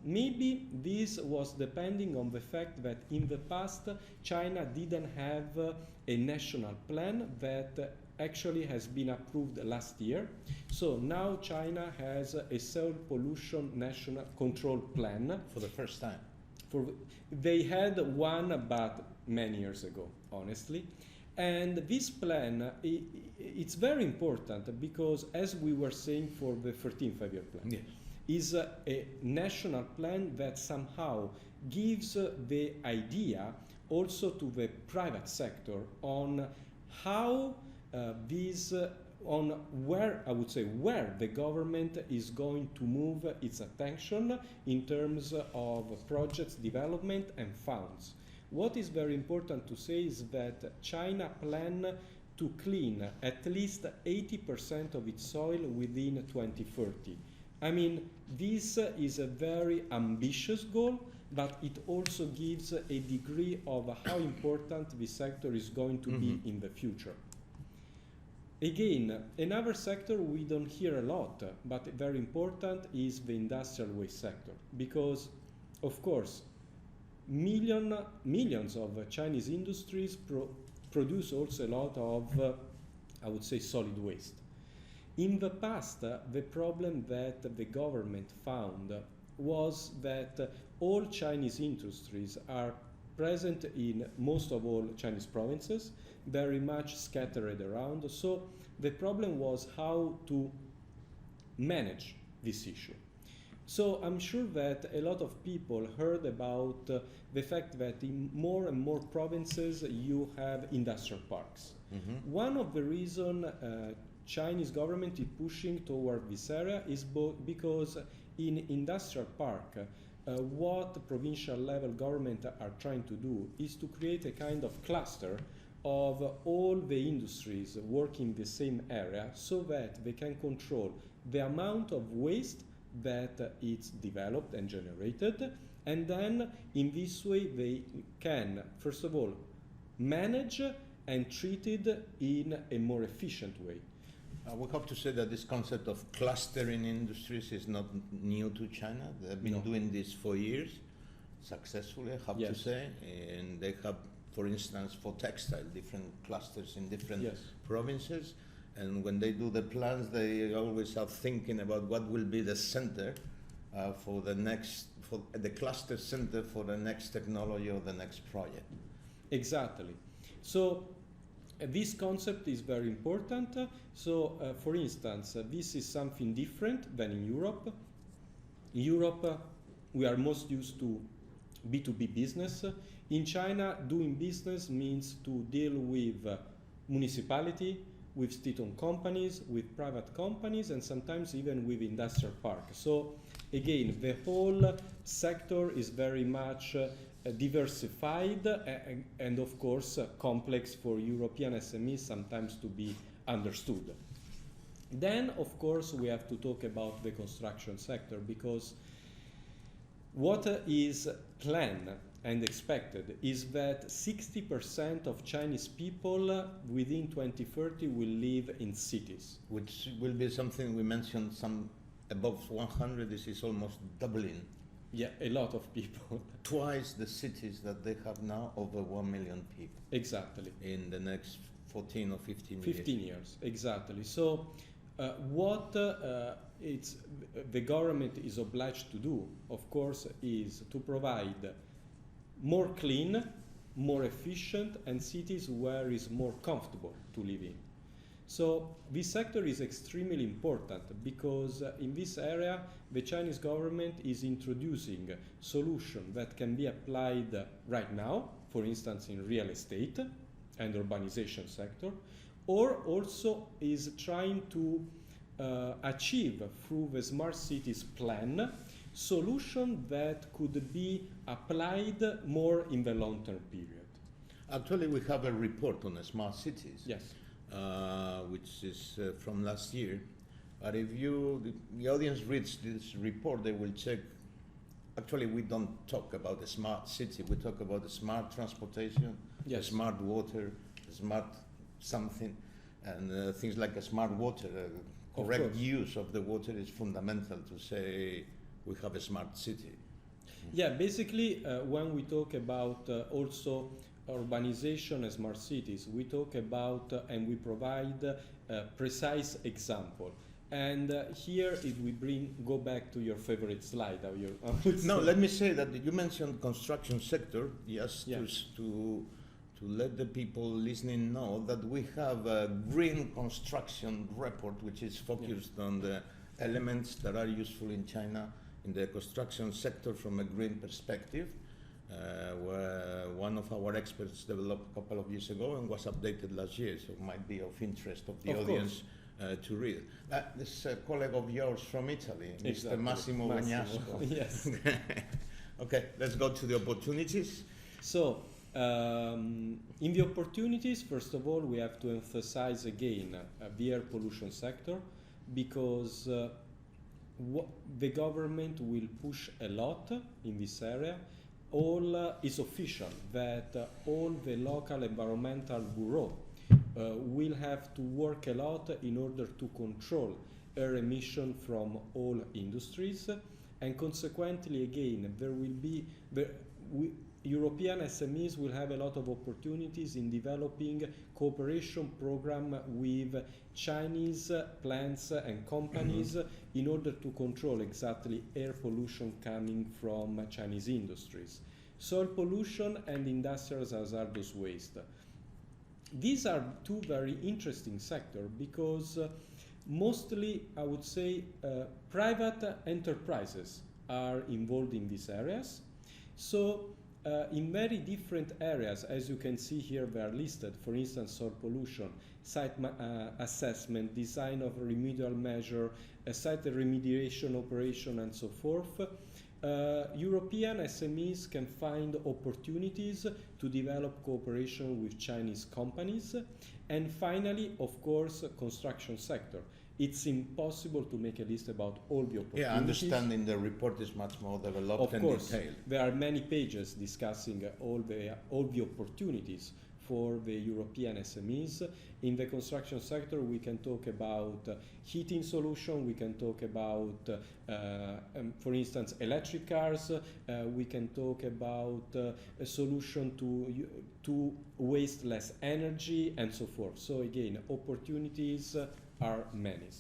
maybe this was depending on the fact that in the past China didn't have a national plan that actually has been approved last year. So now China has a soil pollution national control plan. For the first time. They had one, but many years ago, honestly. And this plan, it's very important because, as we were saying for the 13th five-year plan, yes, is a national plan that somehow gives the idea also to the private sector on how on where, I would say, where the government is going to move its attention in terms of projects development and funds. What is very important to say is that China plans to clean at least 80% of its soil within 2030. I mean, this is a very ambitious goal, but it also gives a degree of how important this sector is going to be in the future. Again, another sector we don't hear a lot, but very important, is the industrial waste sector, because, of course, millions of Chinese industries produce also a lot of, I would say, solid waste. In the past, the problem that the government found was that all Chinese industries are present in most of all Chinese provinces, very much scattered around. So the problem was how to manage this issue. So I'm sure that a lot of people heard about the fact that in more and more provinces you have industrial parks. One of the reasons Chinese government is pushing toward this area is because in industrial park, what provincial level government are trying to do is to create a kind of cluster of all the industries working in the same area so that they can control the amount of waste that is developed and generated, and then in this way they can, first of all, manage and treat it in a more efficient way. We have to say that this concept of clustering industries is not new to China. They've been doing this for years, successfully, I have to say. And they have, for instance, for textile, different clusters in different provinces. And when they do the plans, they always are thinking about what will be the center for the cluster center for the next technology or the next project. Exactly. So this concept is very important. For instance, this is something different than in Europe. In Europe, we are most used to B2B business. In China, doing business means to deal with municipality, with state-owned companies, with private companies, and sometimes even with industrial parks. So again, the whole sector is very much diversified and of course complex for European SMEs sometimes to be understood. Then of course we have to talk about the construction sector, because what is planned and expected is that 60% of Chinese people within 2030 will live in cities. Which will be something we mentioned, some above 100, this is almost doubling. Yeah, a lot of people. Twice the cities that they have now, over 1 million people. Exactly. In the next 14 or 15 years. 15 years, exactly. So what the government is obliged to do, of course, is to provide more clean, more efficient, and cities where it's more comfortable to live in. So this sector is extremely important because in this area the Chinese government is introducing solutions that can be applied right now, for instance in real estate and urbanization sector, or also is trying to achieve through the smart cities plan solution that could be applied more in the long-term period. Actually, we have a report on the smart cities. Yes. Which is from last year. But if the audience reads this report, they will check. Actually, we don't talk about the smart city. We talk about the smart transportation, the smart water, the smart something, and things like a smart water. Correct use of the water is fundamental to say we have a smart city. Yeah, basically, when we talk about also urbanization and smart cities, we talk about and we provide a precise example. And here, if we go back to your favorite slide, no, let me say that you mentioned construction sector, to let the people listening know that we have a green construction report, which is focused on the elements that are useful in China in the construction sector from a green perspective. Where one of our experts developed a couple of years ago and was updated last year, so it might be of interest of the audience to read. This colleague of yours from Italy, Mr. Massimo Bagnasco. Yes. Okay, let's go to the opportunities. So, in the opportunities, first of all, we have to emphasize again the air pollution sector, because the government will push a lot in this area. It's official that all the local environmental bureau will have to work a lot in order to control air emission from all industries, and consequently again there will be European SMEs will have a lot of opportunities in developing cooperation program with Chinese plants and companies in order to control exactly air pollution coming from Chinese industries, soil pollution and industrial hazardous waste. These are two very interesting sectors because mostly, I would say, private enterprises are involved in these areas. So in very different areas, as you can see here, they are listed. For instance, soil pollution, site assessment, design of remedial measure, site remediation operation, and so forth. European SMEs can find opportunities to develop cooperation with Chinese companies. And finally, of course, construction sector. It's impossible to make a list about all the opportunities. Yeah, understanding the report is much more developed Of and course, detailed. there are many pages discussing all the opportunities for the European SMEs. In the construction sector, we can talk about heating solution, we can talk about, for instance, electric cars, we can talk about a solution to waste less energy, and so forth. So again, opportunities are many.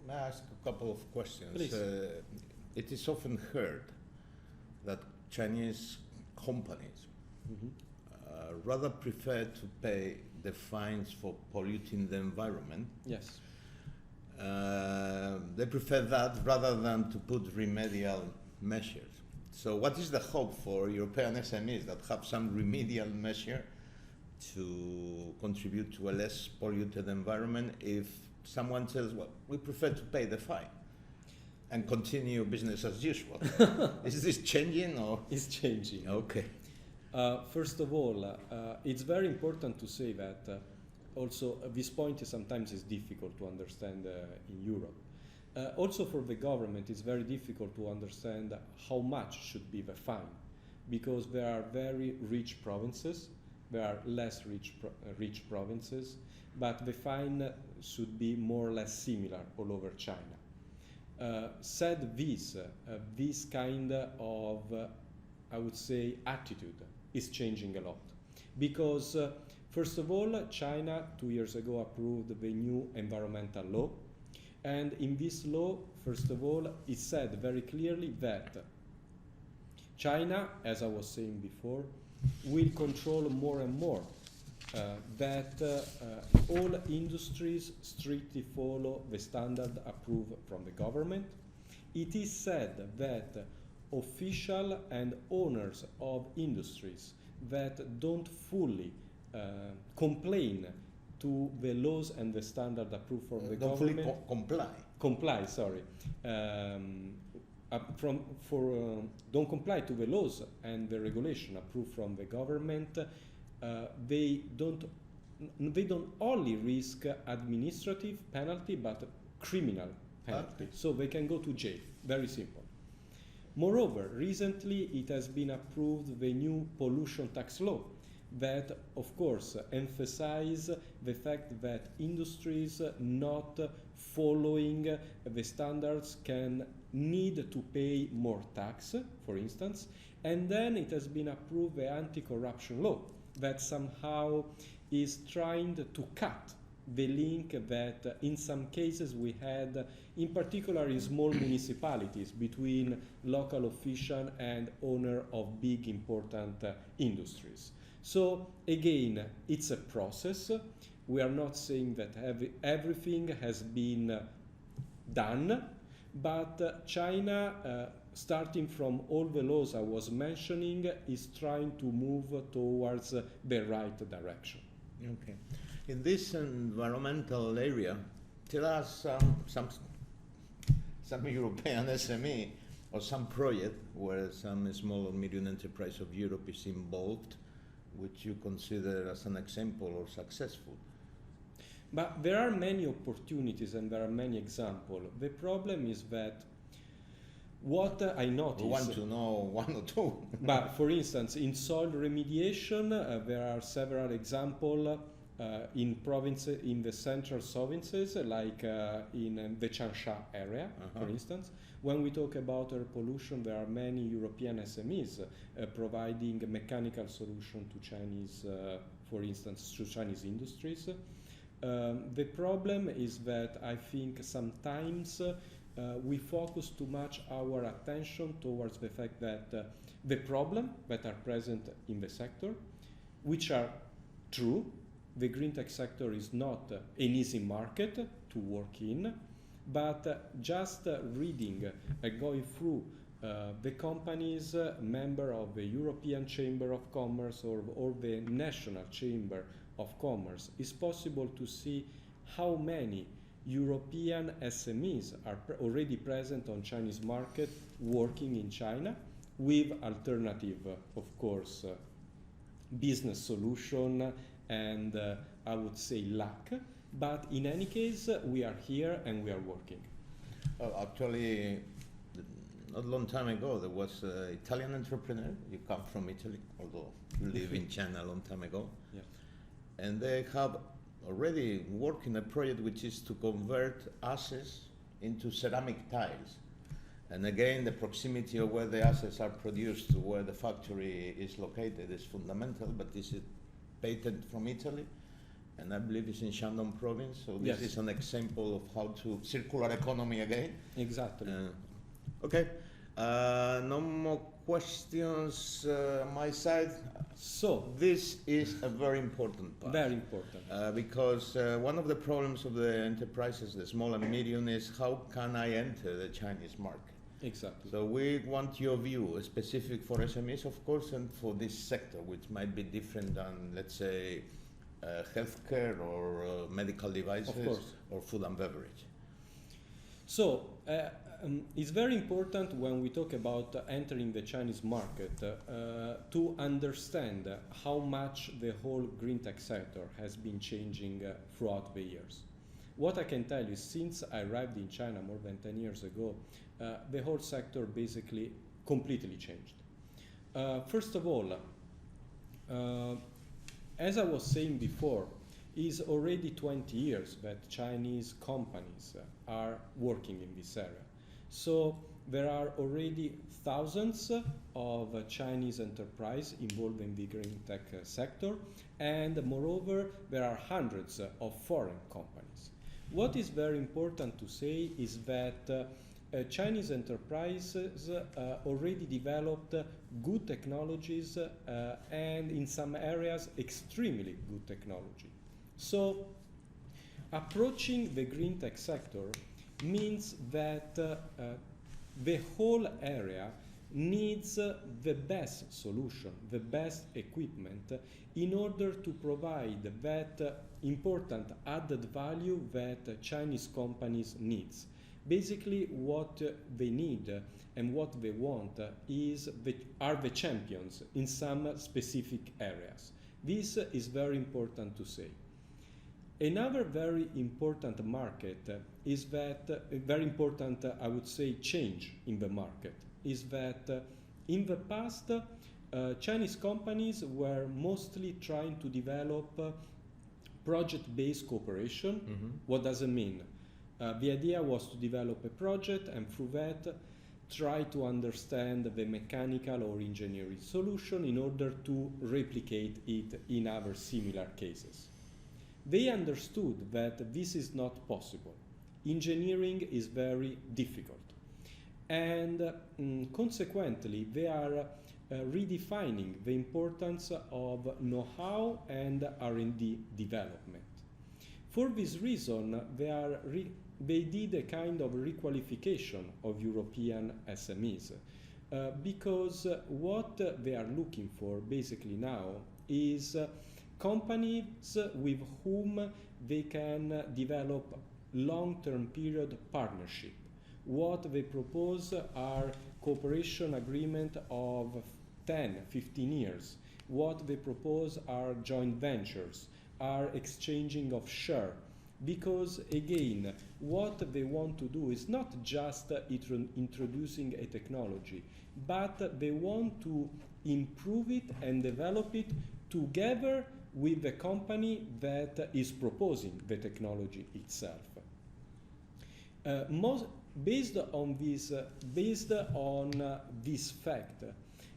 May I ask a couple of questions? Please. It is often heard that Chinese companies rather prefer to pay the fines for polluting the environment. Yes. They prefer that rather than to put remedial measures. So what is the hope for European SMEs that have some remedial measure to contribute to a less polluted environment if someone says, well, we prefer to pay the fine and continue business as usual? Is this changing or? It's changing. Okay. First of all, it's very important to say that also this point sometimes is difficult to understand in Europe. Also for the government, it's very difficult to understand how much should be the fine, because there are very rich provinces, there are less rich provinces, but the fine should be more or less similar all over China. Said this kind of, I would say, attitude is changing a lot, because first of all, China 2 years ago approved the new environmental law, and in this law, first of all, it said very clearly that China, as I was saying before, will control more and more that all industries strictly follow the standard approved from the government. It is said that official and owners of industries that don't fully complain to the laws and the standard approved from the don't government. comply. Don't comply to the laws and the regulation approved from the government. They don't only risk administrative penalty, but criminal penalty. Okay. So they can go to jail. Very simple. Moreover, recently it has been approved the new pollution tax law that, of course, emphasize the fact that industries not following the standards can need to pay more tax, for instance. And then it has been approved the anti-corruption law that somehow is trying to cut the link that in some cases we had, in particular in small municipalities, between local official and owner of big important industries. So again, it's a process. We are not saying that everything has been done, but China, starting from all the laws I was mentioning, is trying to move towards the right direction. Okay. In this environmental area, tell us some European SME or some project where some small or medium enterprise of Europe is involved, which you consider as an example or successful. But there are many opportunities and there are many examples. The problem is that what I noticed... We want to know one or two. But for instance, in soil remediation, there are several examples in the central provinces, like in the Changsha area, for instance. When we talk about air pollution, there are many European SMEs providing mechanical solution to Chinese, for instance, to Chinese industries. The problem is that I think sometimes we focus too much our attention towards the fact that the problems that are present in the sector, which are true. The green tech sector is not an easy market to work in, but just reading and going through the companies member of the European Chamber of Commerce or the National Chamber of Commerce, it's possible to see how many European SMEs are already present on Chinese market working in China with alternative, of course, business solution and I would say luck. But in any case, we are here and we are working. Actually, not a long time ago, there was an Italian entrepreneur. You come from Italy, although you live in China a long time ago. Yeah. And they have already worked in a project which is to convert ashes into ceramic tiles. And again, the proximity of where the ashes are produced to where the factory is located is fundamental, but this is patent from Italy, and I believe it's in Shandong province, so this is an example of how to circular economy again. Exactly. Okay, no more questions my side. So this is a very important part. Very important. Because one of the problems of the enterprises, the small and medium, is how can I enter the Chinese market? Exactly. So we want your view, specific for SMEs, of course, and for this sector, which might be different than, let's say, healthcare or medical devices or food and beverage. So it's very important when we talk about entering the Chinese market to understand how much the whole green tech sector has been changing throughout the years. What I can tell you, since I arrived in China more than 10 years ago, the whole sector basically completely changed. First of all, as I was saying before, it's already 20 years that Chinese companies are working in this area. So there are already thousands of Chinese enterprises involved in the green tech sector, and moreover, there are hundreds of foreign companies. What is very important to say is that Chinese enterprises already developed good technologies and in some areas extremely good technology. So approaching the green tech sector means that the whole area needs the best solution, the best equipment in order to provide that important added value that Chinese companies needs. Basically, what they need and what they want are the champions in some specific areas. This is very important to say. Another very important market is that, very important, I would say, change in the market is that in the past, Chinese companies were mostly trying to develop project-based cooperation. Mm-hmm. What does it mean? The idea was to develop a project and through that try to understand the mechanical or engineering solution in order to replicate it in other similar cases. They understood that this is not possible. Engineering is very difficult. And consequently, they are redefining the importance of know-how and R&D development. For this reason, they did a kind of requalification of European SMEs because what they are looking for basically now is companies with whom they can develop long-term period partnership. What they propose are cooperation agreement of 10, 15 years. What they propose are joint ventures, are exchanging of share. Because again, what they want to do is not just introducing a technology, but they want to improve it and develop it together with the company that is proposing the technology itself. Based on this fact,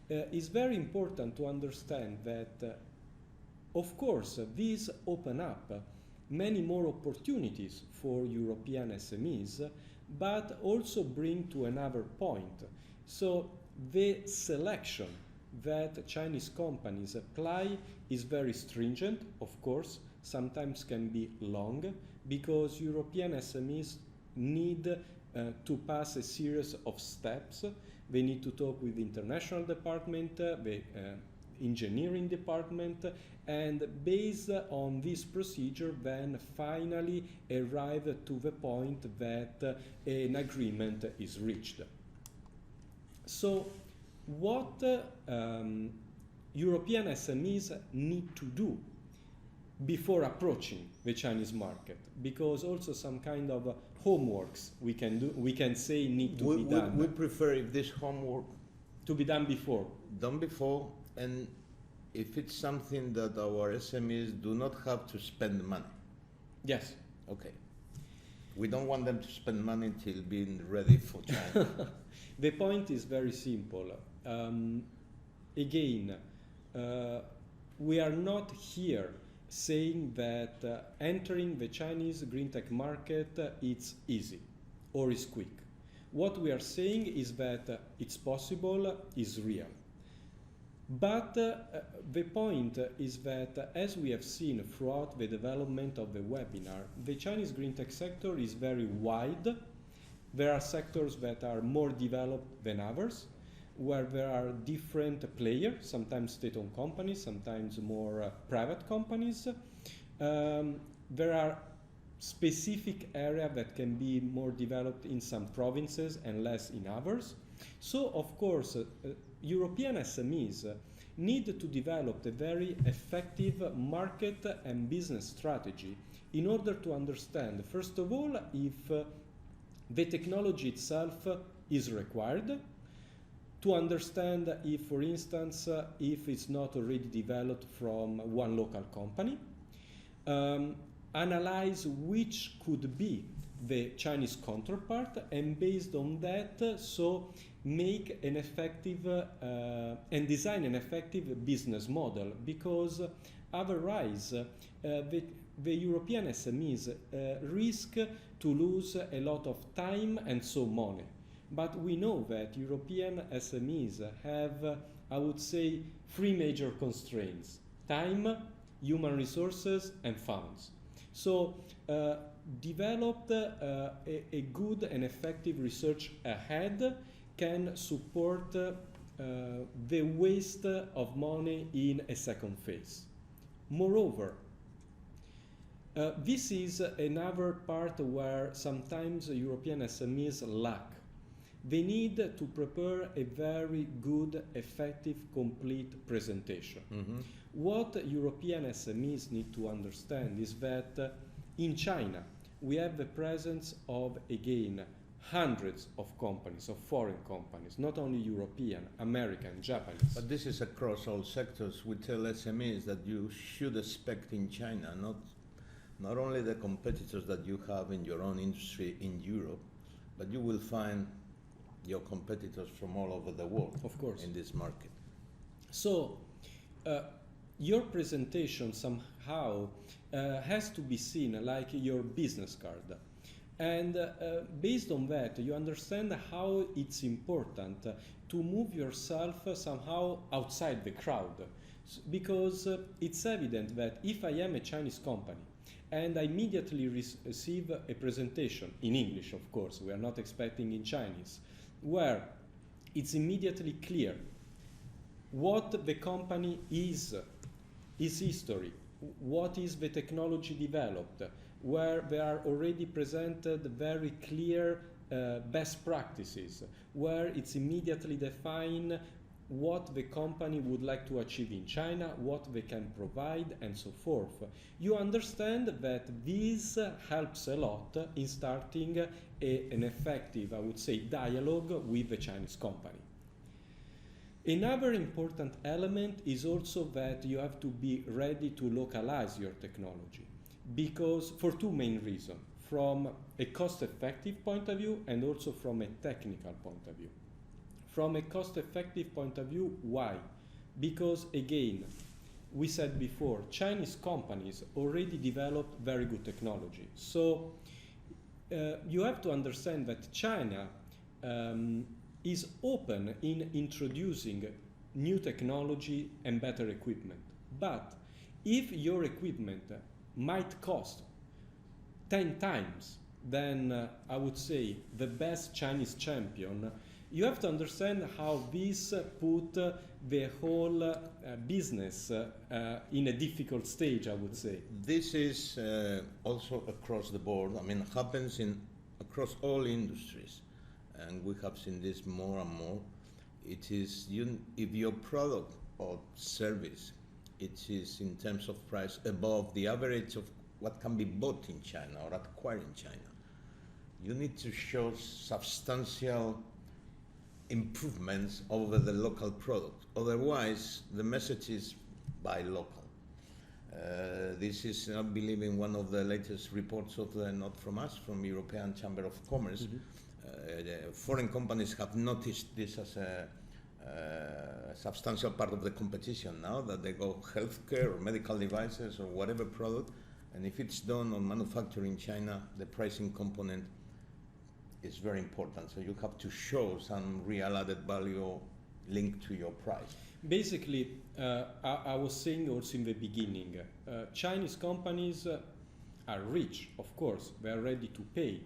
it's very important to understand that, of course, these open up many more opportunities for European SMEs, but also bring to another point. So the selection that Chinese companies apply is very stringent, of course, sometimes can be long, because European SMEs need to pass a series of steps. They need to talk with the international department, engineering department, and based on this procedure then finally arrive to the point that an agreement is reached. So what European SMEs need to do before approaching the Chinese market, because also some kind of homeworks we can say need to be done. We prefer if this homework to be done before. And if it's something that our SMEs do not have to spend money. Yes. Okay. We don't want them to spend money until being ready for China. The point is very simple. Again, we are not here saying that entering the Chinese green tech market it's easy or is quick. What we are saying is that it's possible, is real. But the point is that, as we have seen throughout the development of the webinar, the Chinese green tech sector is very wide. There are sectors that are more developed than others, where there are different players, sometimes state-owned companies, sometimes more private companies. There are specific areas that can be more developed in some provinces and less in others. So, of course, European SMEs need to develop a very effective market and business strategy in order to understand, first of all, if the technology itself is required, to understand if, for instance, if it's not already developed from one local company, analyze which could be the Chinese counterpart, and based on that, so make an effective and design an effective business model, because otherwise the European SMEs risk to lose a lot of time and so money. But we know that European SMEs have, I would say, three major constraints: time, human resources, and funds. So developed a good and effective research ahead can support the waste of money in a second phase. Moreover, this is another part where sometimes European SMEs lack. They need to prepare a very good, effective, complete presentation. Mm-hmm. What European SMEs need to understand is that in China we have the presence of, again, hundreds of companies, of foreign companies, not only European, American, Japanese. But this is across all sectors. We tell SMEs that you should expect in China not only the competitors that you have in your own industry in Europe, but you will find your competitors from all over the world, of course, in this market. So your presentation somehow has to be seen like your business card. And based on that, you understand how it's important to move yourself somehow outside the crowd. Because it's evident that if I am a Chinese company and I immediately receive a presentation, in English of course, we are not expecting in Chinese, where it's immediately clear what the company is, its history, what is the technology developed, where there are already presented very clear best practices, where it's immediately defined what the company would like to achieve in China, what they can provide, and so forth. You understand that this helps a lot in starting an effective, I would say, dialogue with the Chinese company. Another important element is also that you have to be ready to localize your technology, because for two main reasons: from a cost-effective point of view and also from a technical point of view. From a cost-effective point of view, why? Because, again, we said before, Chinese companies already developed very good technology. So you have to understand that China is open in introducing new technology and better equipment. But if your equipment might cost 10 times than, I would say, the best Chinese champion, you have to understand how this put the whole business in a difficult stage, I would say. This is also across the board. I mean, happens across all industries, and we have seen this more and more. It is if your product or service, it is in terms of price above the average of what can be bought in China or acquired in China, you need to show substantial improvements over the local product. Otherwise, the message is buy local. This is, I believe, in one of the latest reports of not from us, from European Chamber of Commerce. Foreign companies have noticed this as a substantial part of the competition now, that they go healthcare or medical devices or whatever product, and if it's done on manufacturing in China, the pricing component is very important. So you have to show some real added value linked to your price. Basically, I was saying also in the beginning, Chinese companies are rich, of course, they are ready to pay,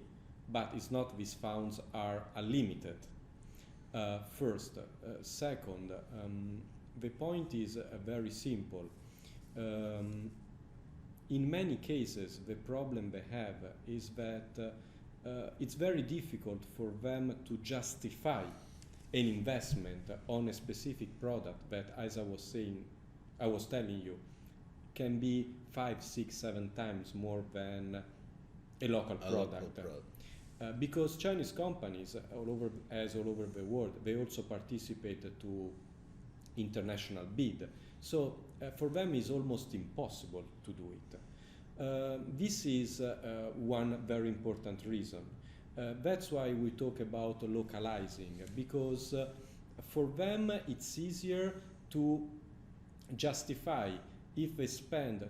but it's not these funds are unlimited. First. Second, the point is very simple. In many cases, the problem they have is that it's very difficult for them to justify an investment on a specific product that, as I was telling you, can be 5, 6, 7 times more than a local product. Because Chinese companies all over the world, they also participate to international bid. So for them it's almost impossible to do it. This is one very important reason. That's why we talk about localizing, because for them it's easier to justify if they spend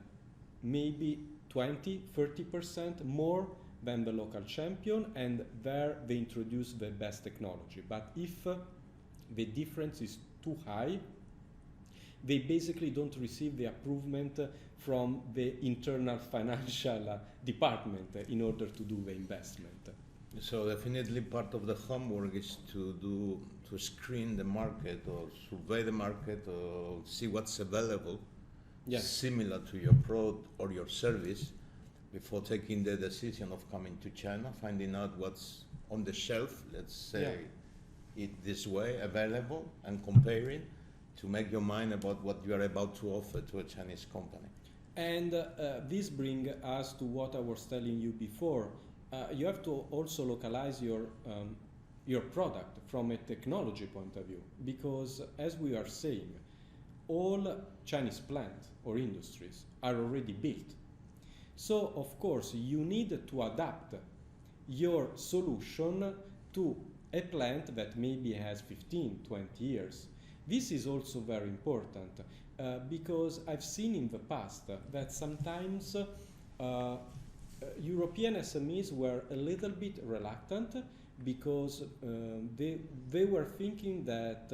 maybe 20-30% more than the local champion, and there they introduce the best technology. But if the difference is too high, they basically don't receive the approval from the internal financial department in order to do the investment. So definitely part of the homework is to screen the market or survey the market or see what's available, yes, similar to your product or your service, before taking the decision of coming to China, finding out what's on the shelf, let's say it this way, available, and comparing to make your mind about what you are about to offer to a Chinese company. And this brings us to what I was telling you before. You have to also localize your product from a technology point of view, because as we are saying, all Chinese plants or industries are already built. So, of course, you need to adapt your solution to a plant that maybe has 15, 20 years. This is also very important because I've seen in the past that sometimes European SMEs were a little bit reluctant because they were thinking that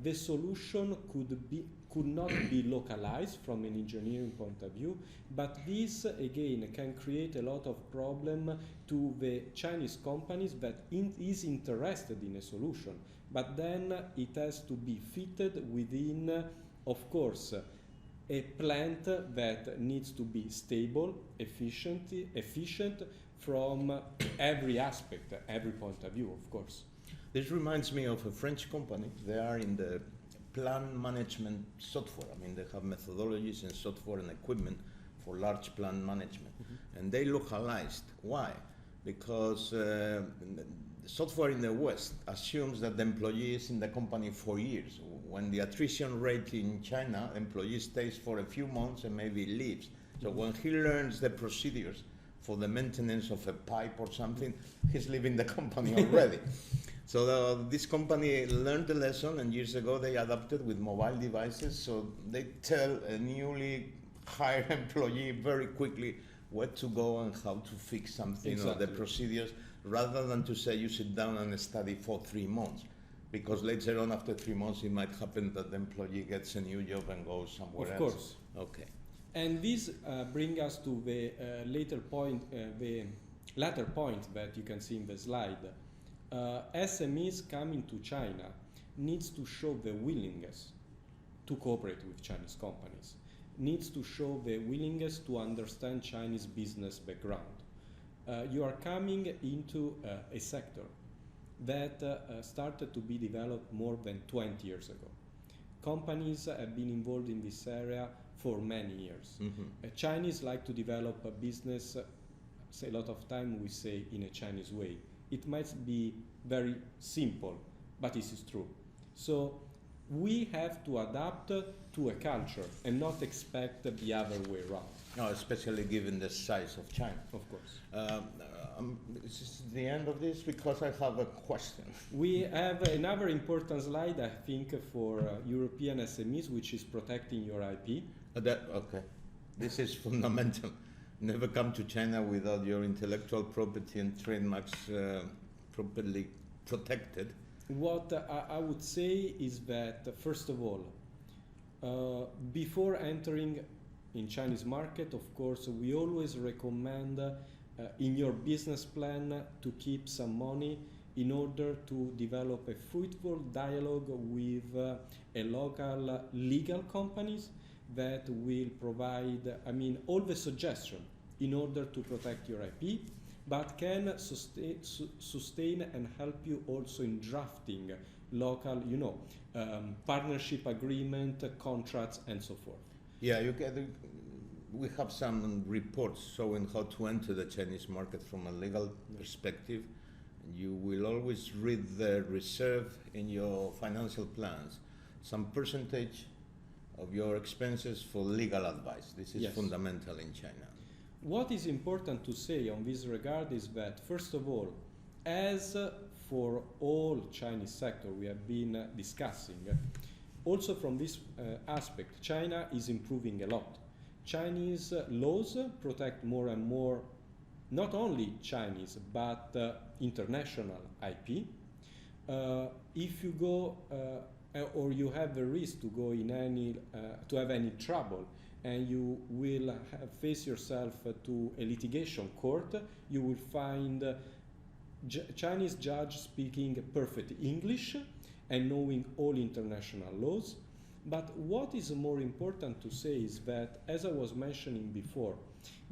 the solution could not be localized from an engineering point of view, but this again can create a lot of problem to the Chinese companies that is interested in a solution, but then it has to be fitted within, of course, a plant that needs to be stable, efficient from every aspect, every point of view, of course. This reminds me of a French company. They are in the plant management software. I mean, they have methodologies and software and equipment for large plant management. Mm-hmm. And they localized. Why? Because the software in the West assumes that the employee is in the company for years. When the attrition rate in China, employee stays for a few months and maybe leaves. So when he learns the procedures for the maintenance of a pipe or something, he's leaving the company already. So this company learned the lesson, and years ago they adapted with mobile devices. So they tell a newly hired employee very quickly where to go and how to fix something, exactly, or the procedures, rather than to say you sit down and study for 3 months. Because later on, after 3 months, it might happen that the employee gets a new job and goes somewhere else. Of course. Okay. And this brings us to the latter point that you can see in the slide. SMEs coming to China needs to show the willingness to cooperate with Chinese companies, needs to show the willingness to understand Chinese business background. You are coming into a sector that started to be developed more than 20 years ago. Companies have been involved in this area for many years. Chinese like to develop a business, say a lot of time we say in a Chinese way. It might be very simple, but this is true. So we have to adapt to a culture and not expect the other way around. No, especially given the size of China. Of course. This is the end of this because I have a question. We have another important slide, I think, for European SMEs, which is protecting your IP. Okay. This is fundamental. Never come to China without your intellectual property and trademarks properly protected. What I would say is that, first of all, before entering in Chinese market, of course, we always recommend in your business plan to keep some money in order to develop a fruitful dialogue with a local legal companies that will provide, all the suggestion in order to protect your IP, but can sustain and help you also in drafting local, partnership agreement, contracts, and so forth. Yeah, we have some reports showing how to enter the Chinese market from a legal perspective. You will always read the reserve in your financial plans, some percentage of your expenses for legal advice. This is fundamental in China. What is important to say on this regard is that, first of all, as for all Chinese sector we have been discussing, also from this aspect, China is improving a lot. Chinese laws protect more and more not only Chinese but international IP. If you go or you have the risk to go in to have any trouble, and you will face yourself to a litigation court, you will find Chinese judge speaking perfect English and knowing all international laws. But what is more important to say is that, as I was mentioning before,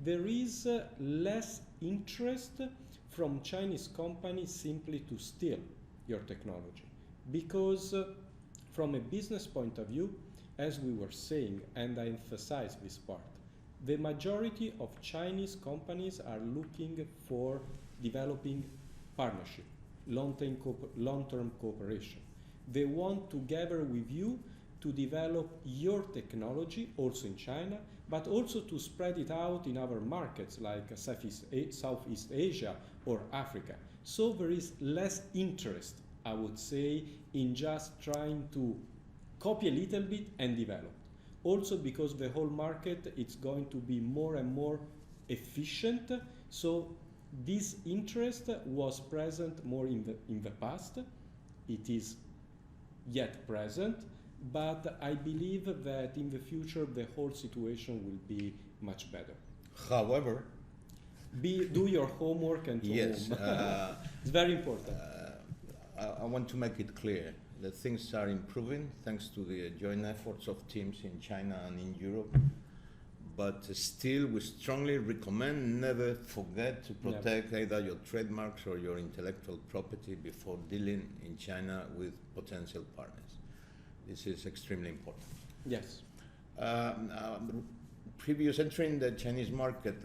there is less interest from Chinese companies simply to steal your technology. Because from a business point of view, as we were saying, and I emphasize this part, the majority of Chinese companies are looking for developing partnership, long-term cooperation. They want together with you to develop your technology also in China, but also to spread it out in other markets like Southeast Asia or Africa. So there is less interest, I would say, in just trying to copy a little bit and develop. Also because the whole market is going to be more and more efficient. So this interest was present more in the past. It is yet present, but I believe that in the future the whole situation will be much better. However, do your homework and yes, it's very important. I want to make it clear that things are improving thanks to the joint efforts of teams in China and in Europe. But still, we strongly recommend never forget to protect either your trademarks or your intellectual property before dealing in China with potential partners. This is extremely important. Yes. Previous entry in the Chinese market,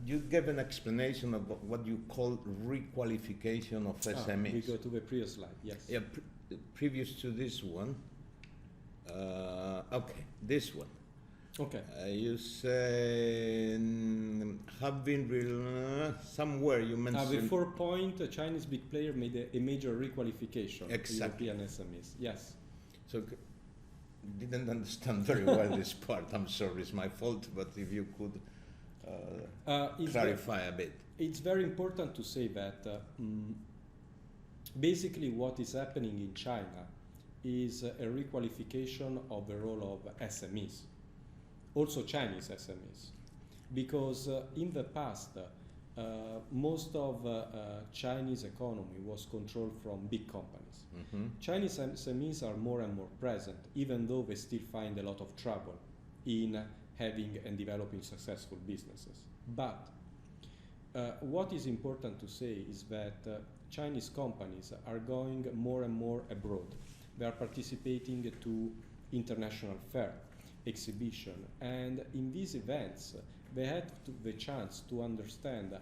you gave an explanation of what you call requalification of SMEs. We go to the previous slide, yes. Yeah, previous to this one. Okay, this one. Okay. You say have been somewhere you mentioned. The 4 point, a Chinese big player made a major requalification exactly. European SMEs. Yes. So didn't understand very well this part. I'm sorry, it's my fault. But if you could clarify a bit. It's very important to say that basically what is happening in China is a requalification of the role of SMEs, also Chinese SMEs, because in the past most of Chinese economy was controlled from big companies. Chinese SMEs are more and more present, even though they still find a lot of trouble in having and developing successful businesses. But what is important to say is that Chinese companies are going more and more abroad. They are participating to international fair, exhibition, and in these events they had the chance to understand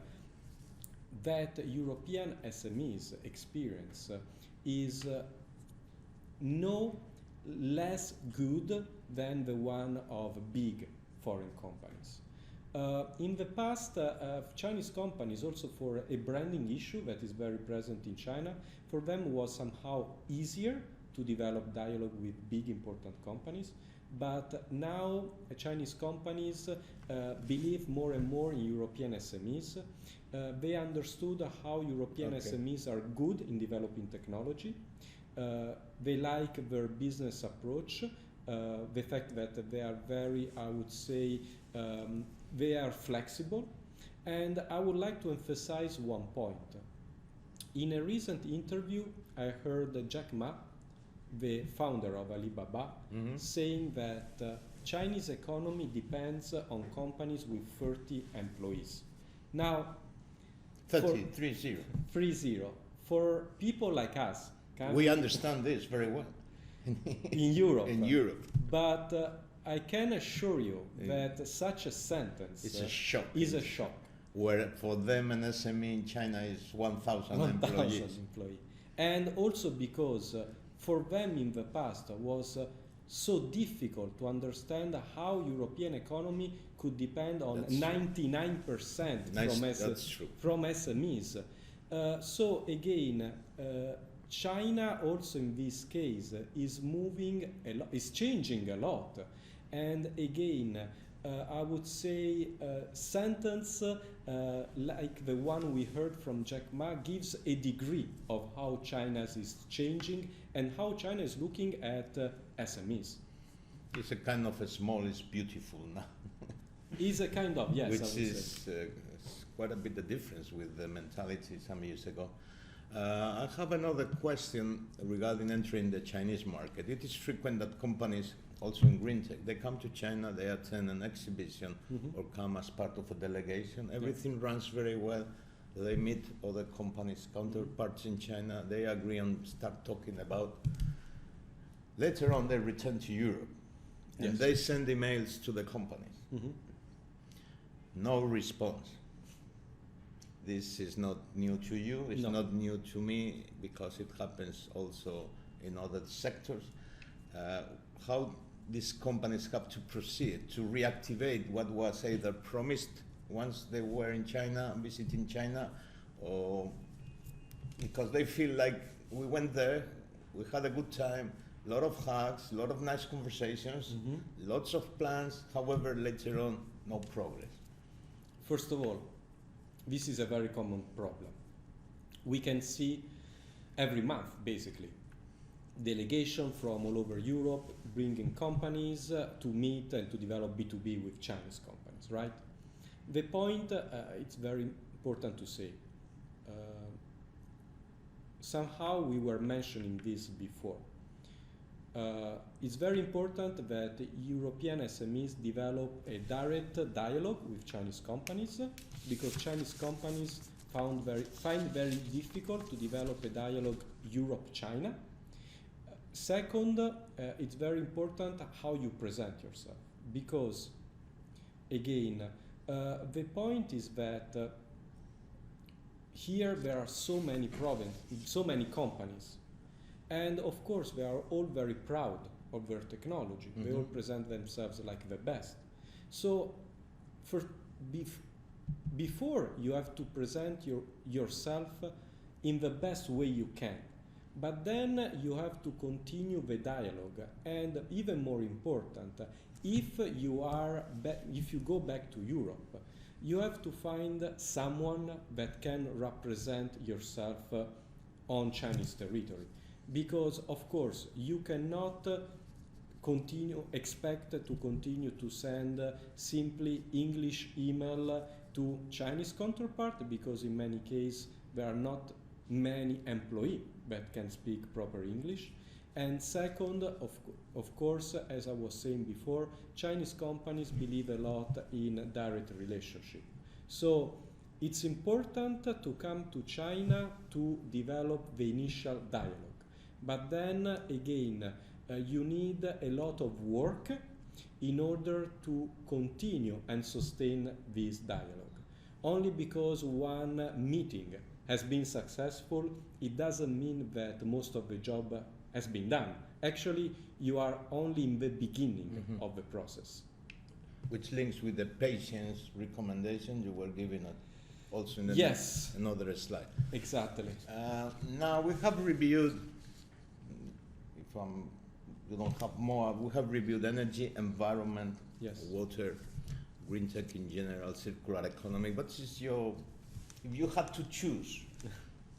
that European SMEs experience is no less good than the one of big foreign companies. In the past, Chinese companies, also for a branding issue that is very present in China, for them was somehow easier to develop dialogue with big important companies. But now Chinese companies believe more and more in European SMEs. They understood how European SMEs are good in developing technology. They like their business approach, the fact that they are very, I would say, they are flexible. And I would like to emphasize one point. In a recent interview, I heard Jack Ma, the founder of Alibaba, saying that Chinese economy depends on companies with 30 employees. Now, 30. For people like us, we understand this very well. in Europe. In Europe. But I can assure you that such a sentence is a shock. Where for them an SME in China is 1,000 employees. And also because for them in the past was so difficult to understand how European economy could depend on 99% from SMEs. So again, China also in this case is moving a lot, is changing a lot. And again, I would say sentence like the one we heard from Jack Ma gives a degree of how China is changing and how China is looking at SMEs. It's a kind of a small is beautiful now. Is a kind of, yes. Which is quite a bit the difference with the mentality some years ago. I have another question regarding entering the Chinese market. It is frequent that companies, also in green tech, they come to China, they attend an exhibition or come as part of a delegation. Everything runs very well. They meet other companies, counterparts in China. They agree on start talking about. Later on, they return to Europe and they send emails to the companies. No response. This is not new to you. It's not new to me because it happens also in other sectors. How these companies have to proceed to reactivate what was either promised once they were in China, visiting China, or because they feel like we went there, we had a good time, a lot of hugs, a lot of nice conversations, lots of plans, however, later on, no progress. First of all, this is a very common problem. We can see every month, basically, delegation from all over Europe bringing companies to meet and to develop B2B with Chinese companies, right? The point, it's very important to say, somehow we were mentioning this before. It's very important that European SMEs develop a direct dialogue with Chinese companies because Chinese companies find very difficult to develop a dialogue Europe-China. Second, it's very important how you present yourself because, again, the point is that here there are so many companies, and of course they are all very proud of their technology. They all present themselves like the best. So, before you have to present yourself in the best way you can. But then you have to continue the dialogue, and even more important, if you go back to Europe, you have to find someone that can represent yourself on Chinese territory, because of course you cannot expect to continue to send simply English email to Chinese counterpart, because in many cases there are not many employees that can speak proper English. And second, of course, as I was saying before, Chinese companies believe a lot in direct relationship. So it's important to come to China to develop the initial dialogue. But then again, you need a lot of work in order to continue and sustain this dialogue. Only because one meeting has been successful, it doesn't mean that most of the job has been done. Actually, you are only in the beginning of the process. Which links with the patient's recommendation you were giving it also in the yes. Another slide. Exactly. Now we have reviewed, if you don't have more, we have reviewed energy, environment, yes. water, green tech in general, circular economy. What is your, if you had to choose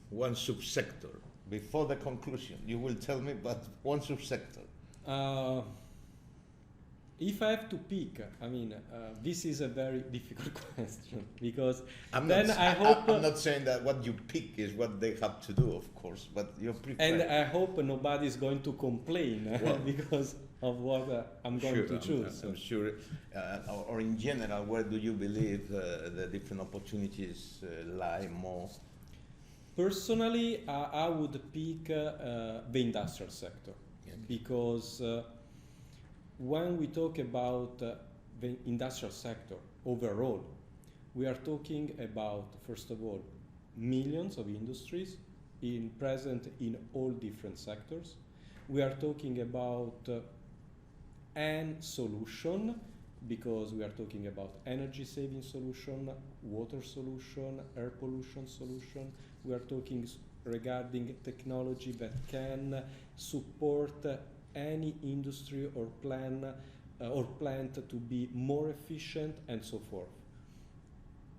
one subsector before the conclusion, you will tell me, but one subsector. If I have to pick, I mean, this is a very difficult question, because I'm not saying that what you pick is what they have to do, of course, but you prefer. And I hope nobody is going to complain well, because of what I'm going to choose. I'm sure. Or in general, where do you believe the different opportunities lie more? Personally, I would pick the industrial sector, because when we talk about the industrial sector overall, we are talking about, first of all, millions of industries present in all different sectors. We are talking about an solution, because we are talking about energy saving solution, water solution, air pollution solution. We are talking regarding technology that can support any industry or plant to be more efficient, and so forth.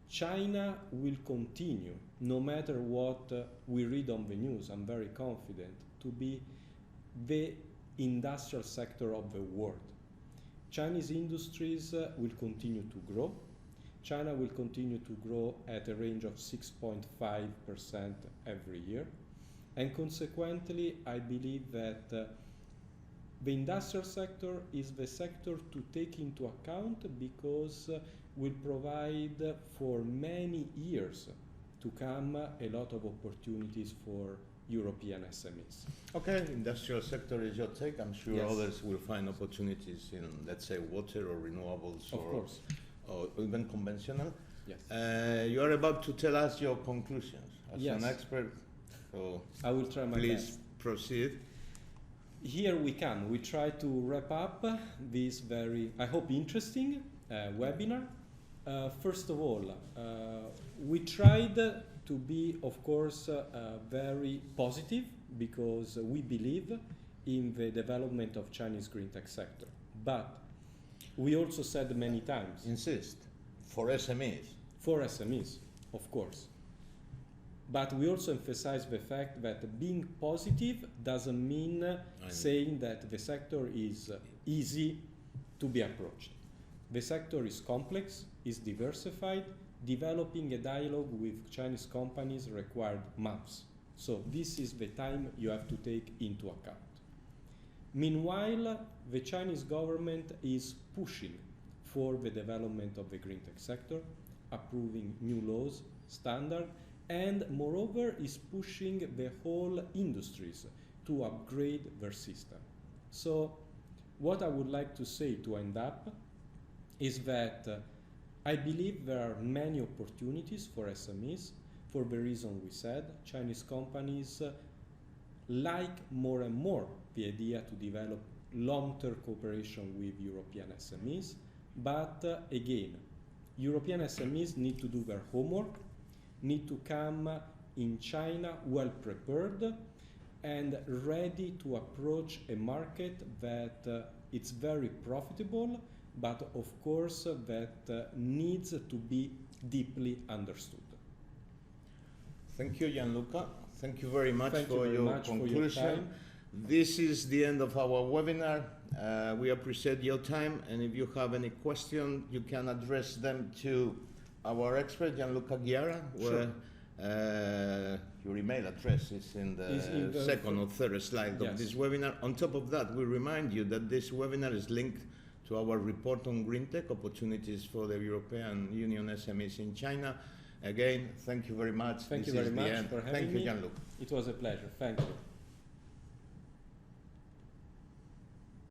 China will continue, no matter what we read on the news, I'm very confident, to be the industrial sector of the world. Chinese industries will continue to grow. China will continue to grow at a range of 6.5% every year. And consequently, I believe that the industrial sector is the sector to take into account, because will provide for many years to come a lot of opportunities for European SMEs. Okay, industrial sector is your take. I'm sure yes. others will find opportunities in, let's say, water or renewables, of course, or even conventional. Yes. You are about to tell us your conclusions as yes. an expert. So I will try my please best. Proceed. Here we come. We try to wrap up this very, I hope, interesting webinar. First of all, we tried to be, of course, very positive, because we believe in the development of Chinese green tech sector. But we also said many times. Insist, for SMEs. For SMEs, of course. But we also emphasize the fact that being positive doesn't mean saying that the sector is easy to be approached. The sector is complex, is diversified. Developing a dialogue with Chinese companies required months. So this is the time you have to take into account. Meanwhile, the Chinese government is pushing for the development of the green tech sector, approving new laws, standards, and moreover is pushing the whole industries to upgrade their system. So what I would like to say to end up is that I believe there are many opportunities for SMEs for the reason we said. Chinese companies like more and more the idea to develop long-term cooperation with European SMEs, but again, European SMEs need to do their homework, need to come in China well prepared and ready to approach a market that it's very profitable, but of course that needs to be deeply understood. Thank you, Gianluca. Thank you very much Thank for you very your much conclusion. for your time. This is the end of our webinar. We appreciate your time, and if you have any question, you can address them to our expert, Gianluca Ghiara, Sure. your email address is in the Is in the second or third slide Yes. of this webinar. On top of that, we remind you that this webinar is linked to our report on green tech opportunities for the European Union SMEs in China. Again, thank you very much. Thank This you is very the much end. for having Thank you, me. Gianluca. It was a pleasure. Thank you.